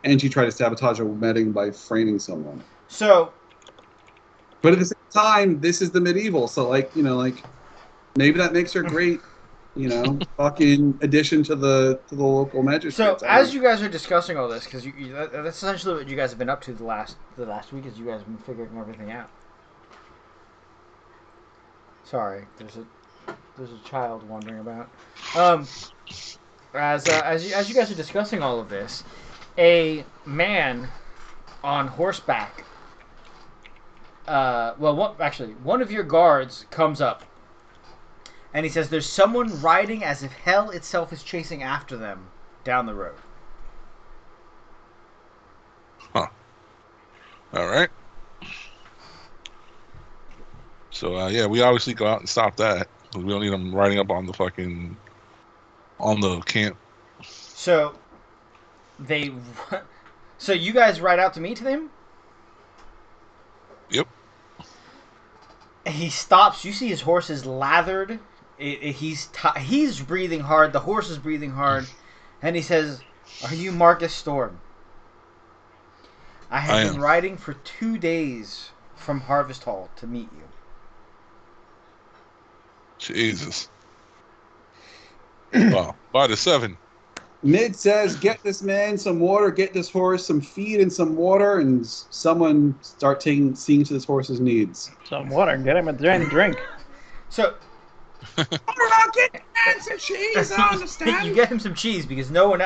And she tried to sabotage a wedding by framing someone. So, but at the same time, this is the medieval, so maybe that makes her great, fucking addition to the local magistrates. So as you guys are discussing all this, because that's essentially what you guys have been up to the last week, is you guys have been figuring everything out. Sorry, there's a child wandering about. As you guys are discussing all of this, a man on horseback. One of your guards comes up, and he says, "There's someone riding as if hell itself is chasing after them down the road." Huh. All right. So we obviously go out and stop that. We don't need them riding up on the camp. So you guys ride out to meet him? Yep. He stops. You see his horse is lathered. He's breathing hard. The horse is breathing hard. And he says, "Are you Markas Storm? I have been riding for 2 days from Harvest Hall to meet you." Jesus. Wow, by the 7. Mid says, get this man some water, get this horse some feed and some water, and someone start seeing to this horse's needs. Some water, get him a drink. So I'll get some cheese, I understand. you get him some cheese because no one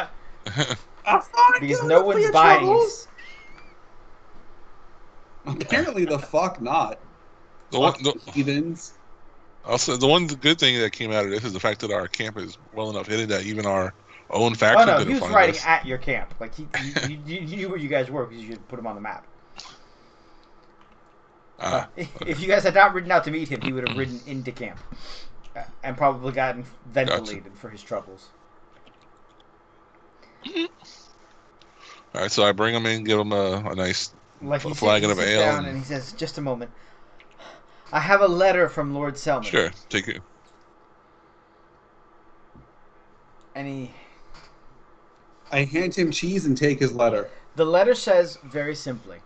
because no one's buying. Apparently the fuck not. Heathens. Also, the one good thing that came out of this is the fact that our camp is well enough hidden that even our own faction Oh no, couldn't he was find riding us. at your camp. Like you knew where you guys were because you had put him on the map. If you guys had not ridden out to meet him, he would have ridden into camp and probably gotten ventilated for his troubles. All right, so I bring him in, give him a nice flagon of ale, and he says, "Just a moment. I have a letter from Lord Selman." Sure, take it. And I hand him cheese and take his letter. the letter says very simply,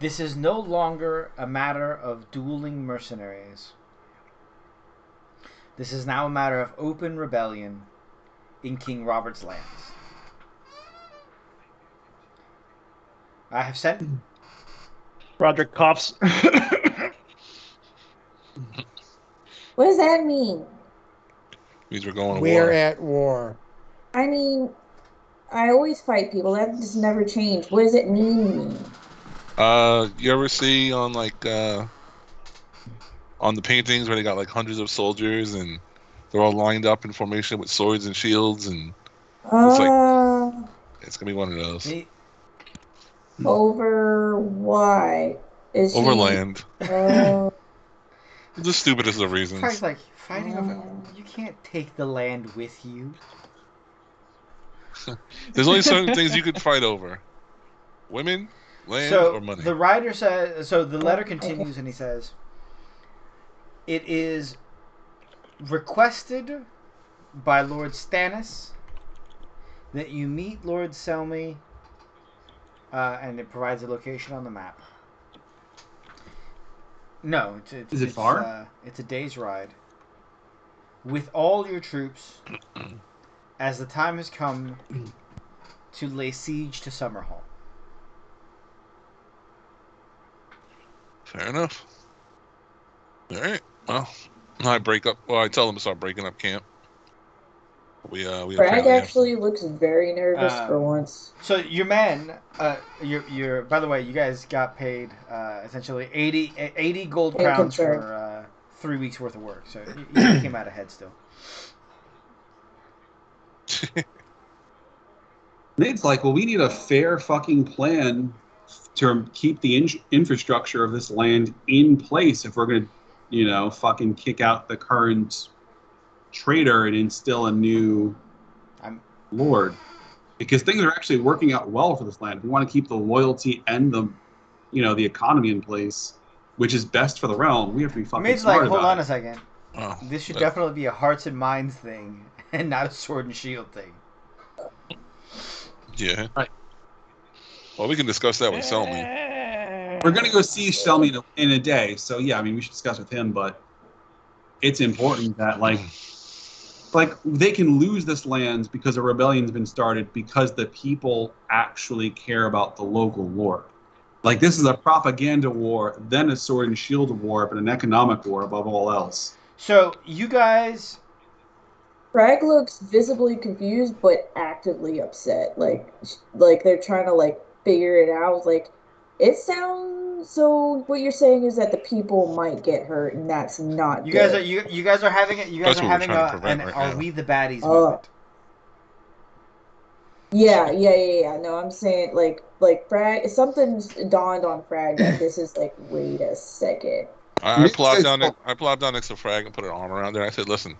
"This is no longer a matter of dueling mercenaries. This is now a matter of open rebellion in King Robert's lands. I have sent..." Roderick coughs. What does that mean? Means we're going to We're war. at war. I mean, I always fight people. That just never changed. What does it mean? You ever see on on the paintings where they got like hundreds of soldiers and they're all lined up in formation with swords and shields, and it's gonna be one of those. Over why? Over land. Uh, The stupidest of reasons. It's like fighting over. You can't take the land with you. There's only certain things you could fight over: women, land, or money. The writer says. So the letter continues, and he says, "It is requested by Lord Stannis that you meet Lord Selmy," and it provides a location on the map. No, Is it far? It's a day's ride. "With all your troops, as the time has come to lay siege to Summerhall." Fair enough. All right. Well, I break up. Well, I tell them to start breaking up camp. We Bragg actually looks very nervous for once. So your men, your by the way, you guys got paid essentially 80 gold crowns for 3 weeks worth of work. So you came out ahead still. Nate's like, well, we need a fair fucking plan to keep the infrastructure of this land in place if we're going to, fucking kick out the current traitor and instill a new lord. Because things are actually working out well for this land. We want to keep the loyalty and the economy in place, which is best for the realm. We have to be fucking smart about hold on it. a second. Oh, This should definitely be a hearts and minds thing and not a sword and shield thing. Yeah. Well, we can discuss that with Selmy. We're going to go see Selmy in a day. So, yeah, I mean, we should discuss with him, but it's important that, like they can lose this land because a rebellion's been started because the people actually care about the local war. Like, this is a propaganda war, then a sword and shield war, but an economic war above all else. So you guys, Bragg looks visibly confused, but actively upset. Like they're trying to figure it out. Like, it sounds. So what you're saying is that the people might get hurt, and that's not. you good. guys are you guys are having it. You guys That's are what we're having trying to prevent right are now. we the baddies moment. Yeah. No, I'm saying like Frag. Something's dawned on Frag that this is like, wait a second. I plopped down next to Frag and put an arm around there. I said, "Listen,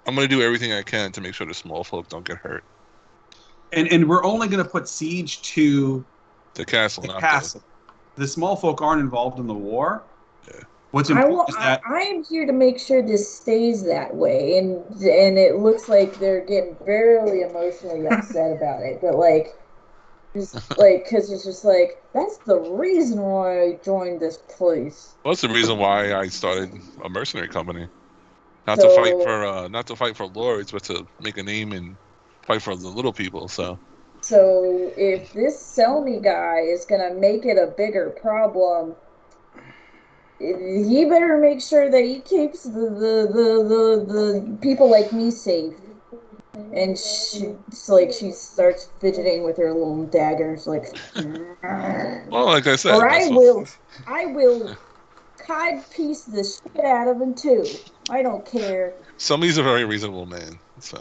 I'm going to do everything I can to make sure the small folk don't get hurt." And we're only going to put siege to The castle, the not castle. The small folk aren't involved in the war. Yeah. What's important is that I am here to make sure this stays that way, and it looks like they're getting very emotionally upset about it. But because it's just like, that's the reason why I joined this place. Well, that's the reason why I started a mercenary company. not So- to fight for lords, but to make a name and fight for the little people. So So if this Selmy guy is gonna make it a bigger problem, he better make sure that he keeps the people like me safe. And she starts fidgeting with her little daggers, like, well, like I said, or that's I will cod piece the shit out of him too. I don't care. Somebody's a very reasonable man. So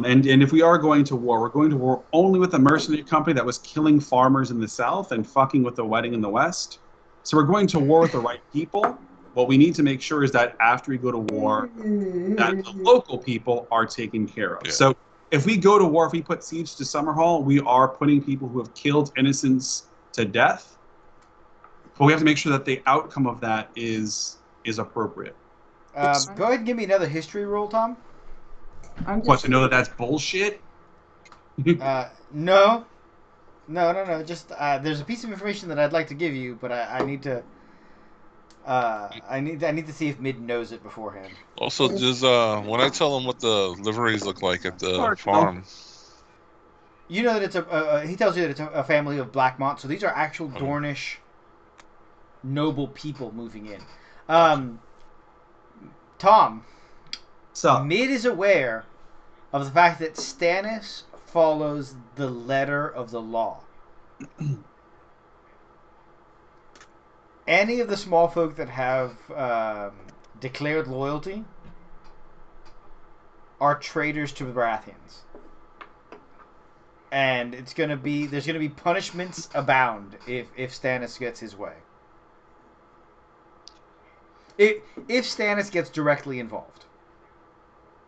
And if we are going to war, we're going to war only with a mercenary company that was killing farmers in the south and fucking with the wedding in the west. So we're going to war with the right people. What we need to make sure is that after we go to war, that the local people are taken care of. Yeah. So if we go to war, if we put siege to Summerhall, we are putting people who have killed innocents to death. But we have to make sure that the outcome of that is appropriate. Go ahead and give me another history roll, Tom. What, to know that that's bullshit? No. Just there's a piece of information that I'd like to give you, but I need to. I need to see if Mid knows it beforehand. also, just when I tell them what the liveries look like at the farm, You know that it's he tells you that it's a family of Blackmont, so these are actual Dornish noble people moving in. Tom, So Mid is aware of the fact that Stannis follows the letter of the law. Any of the small folk that have declared loyalty are traitors to the Baratheons. And there's gonna be punishments abound if Stannis gets his way. If Stannis gets directly involved.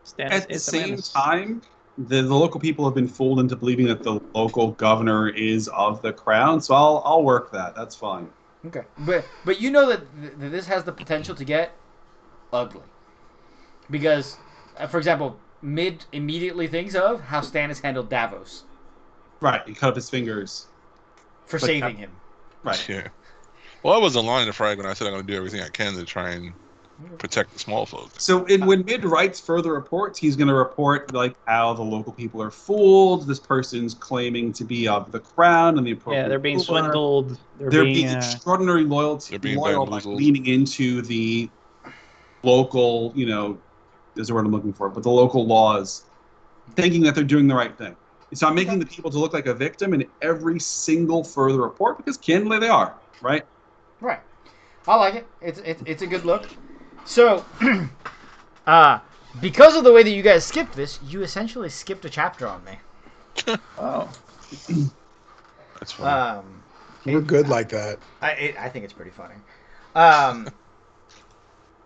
Stannis at the is a same menace. time, the local people have been fooled into believing that the local governor is of the crown. So I'll work that. That's fine. Okay, but you know that this has the potential to get ugly, because, for example, Mid immediately thinks of how Stannis handled Davos Right. He cut up his fingers. for But saving him. Right. yeah. Well, I wasn't lying to Frag when I said I'm going to do everything I can to try and protect the small folk. So when Mid writes further reports, he's going to report like how the local people are fooled. This person's claiming to be of the crown and the appropriate. Yeah, they're being ruler. swindled. They're being extraordinarily loyal by bamboozled. leaning into the local, there's the word I'm looking for, but the local laws, thinking that they're doing the right thing. So I'm making the people to look like a victim in every single further report because candidly they are, right? Right. I like it. It's a good look. So, because of the way that you guys skipped this, you essentially skipped a chapter on me. Oh. That's fine. We're good like that. I think it's pretty funny.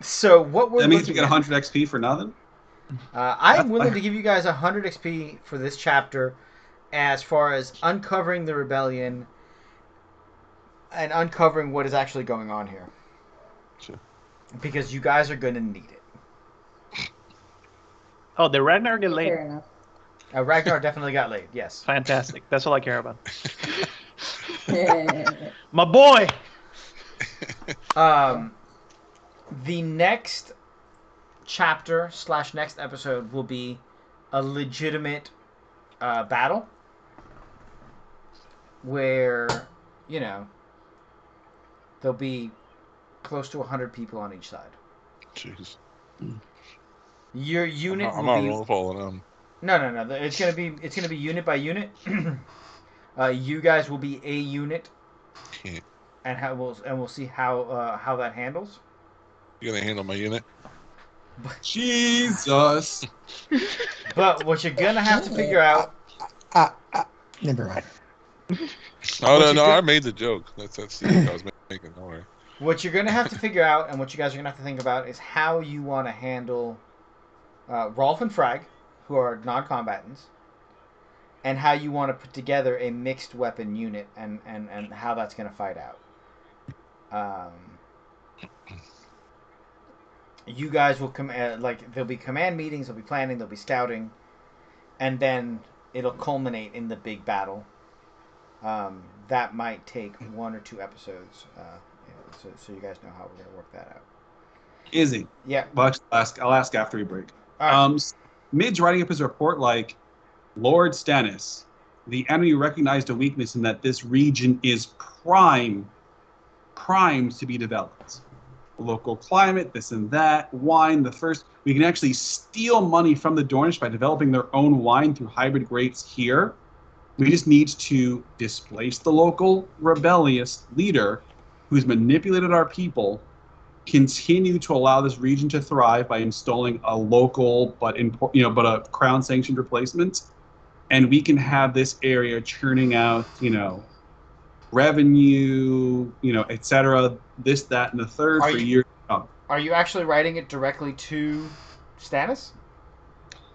So what we're That means we looking get at- 100 XP for nothing. I'm willing to give you guys 100 XP for this chapter, as far as uncovering the rebellion and uncovering what is actually going on here. Sure. Because you guys are going to need it. Oh, the Ragnar get laid. Fair enough. Ragnar definitely got laid. Yes. Fantastic. That's all I care about. My boy. The next chapter / next episode will be a legitimate battle where, there'll be close to 100 people on each side. Jeez. Your unit I'm will not be rolling following them. no. It's gonna be unit by unit. You guys will be a unit, Yeah. and we'll see how that handles. You gonna handle my unit? Jesus. But what you're gonna have to figure out. Never mind. Oh you no, do- I made the joke. That's the joke I was making. Don't worry. What you're gonna have to figure out, and what you guys are gonna have to think about, is how you want to handle Rolf and Frag, who are non-combatants, and how you want to put together a mixed weapon unit, and how that's gonna fight out. You guys will there'll be command meetings, there'll be planning, there'll be scouting, and then it'll culminate in the big battle. That might take 1 or 2 episodes, so you guys know how we're gonna work that out. Izzy. Yeah. Well, actually, I'll ask after we break. All right. Midge writing up his report like, Lord Stannis, the enemy recognized a weakness in that this region is primed to be developed. Local climate, this and that, wine, the thirst. We can actually steal money from the Dornish by developing their own wine through hybrid grapes here. We just need to displace the local rebellious leader who's manipulated our people, continue to allow this region to thrive by installing a local but a crown sanctioned replacement, and we can have this area churning out revenue, etc., this, that, and the third for years to come. Are you actually writing it directly to Stannis?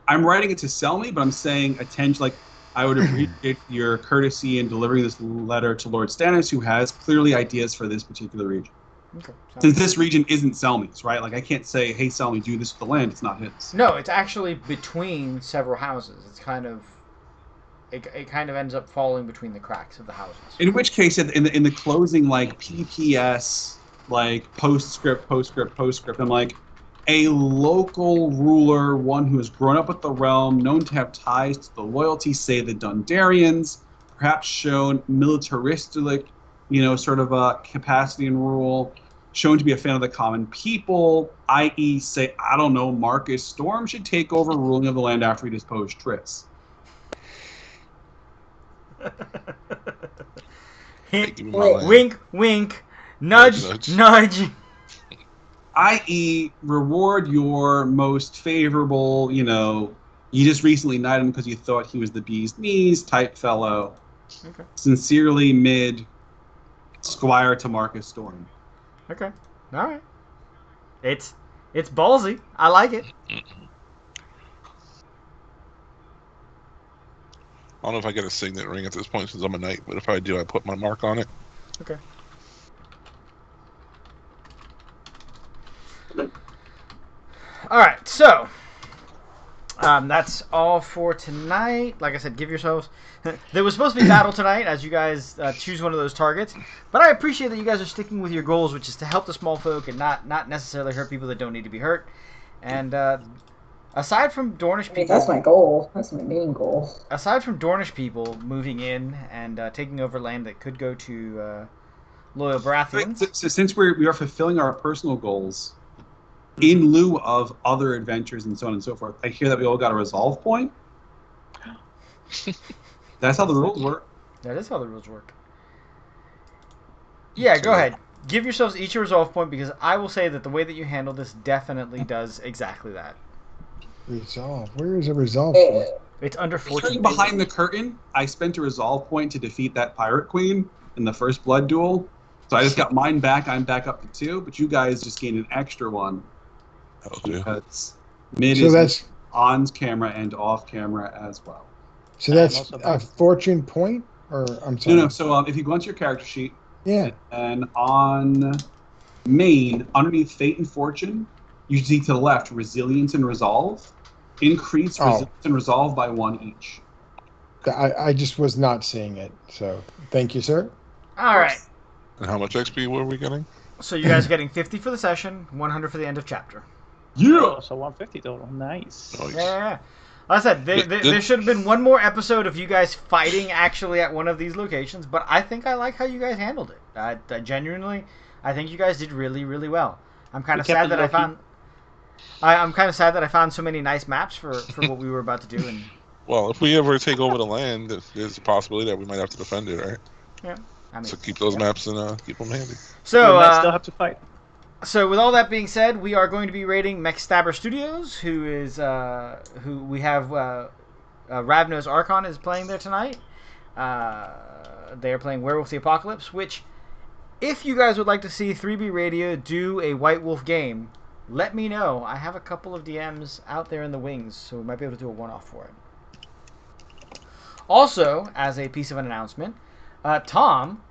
I'm writing it to Selmy, but I'm saying attention, like, I would appreciate your courtesy in delivering this letter to Lord Stannis, who has clearly ideas for this particular region. Okay. Since this region isn't Selmy's, right? Like, I can't say, hey, Selmy, do this with the land. It's not his. No, it's actually between several houses. It's kind of... It kind of ends up falling between the cracks of the houses. In which case, in the closing, like, PPS, like, postscript, I'm like, a local ruler, one who has grown up with the realm, known to have ties to the loyalty, say, the Dundarians, perhaps shown militaristic, sort of a capacity and rule, shown to be a fan of the common people, i.e., say, I don't know, Markas Storm should take over ruling of the land after he disposed Tryss. Wink, wink, nudge, nudge. I.e., reward your most favorable, you just recently knighted him because you thought he was the bee's knees type fellow. Okay. Sincerely, Mid, Squire to Markas Storm. Okay. All right. It's ballsy. I like it. I don't know if I get a signet ring at this point since I'm a knight, but if I do, I put my mark on it. Okay. All right, so that's all for tonight. Like I said, give yourselves... There was supposed to be battle tonight as you guys choose one of those targets, but I appreciate that you guys are sticking with your goals, which is to help the small folk and not necessarily hurt people that don't need to be hurt. And aside from Dornish people... that's my goal. That's my main goal. Aside from Dornish people moving in and taking over land that could go to loyal Baratheons... So since we are fulfilling our personal goals, in lieu of other adventures and so on and so forth, I hear that we all got a resolve point. That's how the rules work. That is how the rules work. Yeah, go ahead. Give yourselves each a resolve point, because I will say that the way that you handle this definitely does exactly that. Resolve? Where is a resolve point? It's under 14. Behind the curtain, I spent a resolve point to defeat that pirate queen in the first blood duel. So I just got mine back. I'm back up to 2, but you guys just gained an extra one. Okay. Because Mid is on camera and off camera as well. So that's a fortune point? Or I'm sorry. No. So if you go onto your character sheet, yeah, and on main, underneath Fate and Fortune, you see to the left Resilience and Resolve. Increase Resilience and Resolve by 1 each. I just was not seeing it. So thank you, sir. All right. And how much XP were we getting? So you guys are getting 50 for the session, 100 for the end of chapter. Yeah. So 150 total. Nice. Yeah. Like I said, there should have been one more episode of you guys fighting actually at one of these locations, but I think I like how you guys handled it. I genuinely, I think you guys did really, really well. I'm kind of sad that I found. I'm kind of sad that I found so many nice maps for what we were about to do. And well, if we ever take over the land, there's a possibility that we might have to defend it, right? Yeah. I mean, so keep those maps and keep them handy. So we might still have to fight. So with all that being said, we are going to be rating Mechstabber Studios, who we have Ravnos Archon is playing there tonight. They are playing Werewolf the Apocalypse, which, if you guys would like to see 3B Radio do a White Wolf game, let me know. I have a couple of DMs out there in the wings, so we might be able to do a one-off for it. Also, as a piece of an announcement, Tom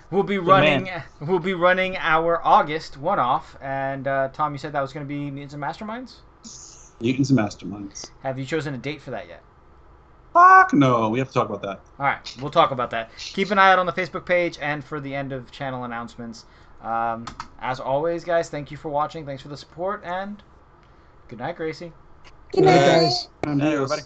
We'll be running our August one-off, and Tom, you said that was going to be Mutants and Masterminds? Mutants and Masterminds. Have you chosen a date for that yet? Fuck no, we have to talk about that. All right, we'll talk about that. Keep an eye out on the Facebook page and for the end of channel announcements. As always, guys, thank you for watching. Thanks for the support, and good night, Gracie. Good Night, night. guys. Adios. everybody.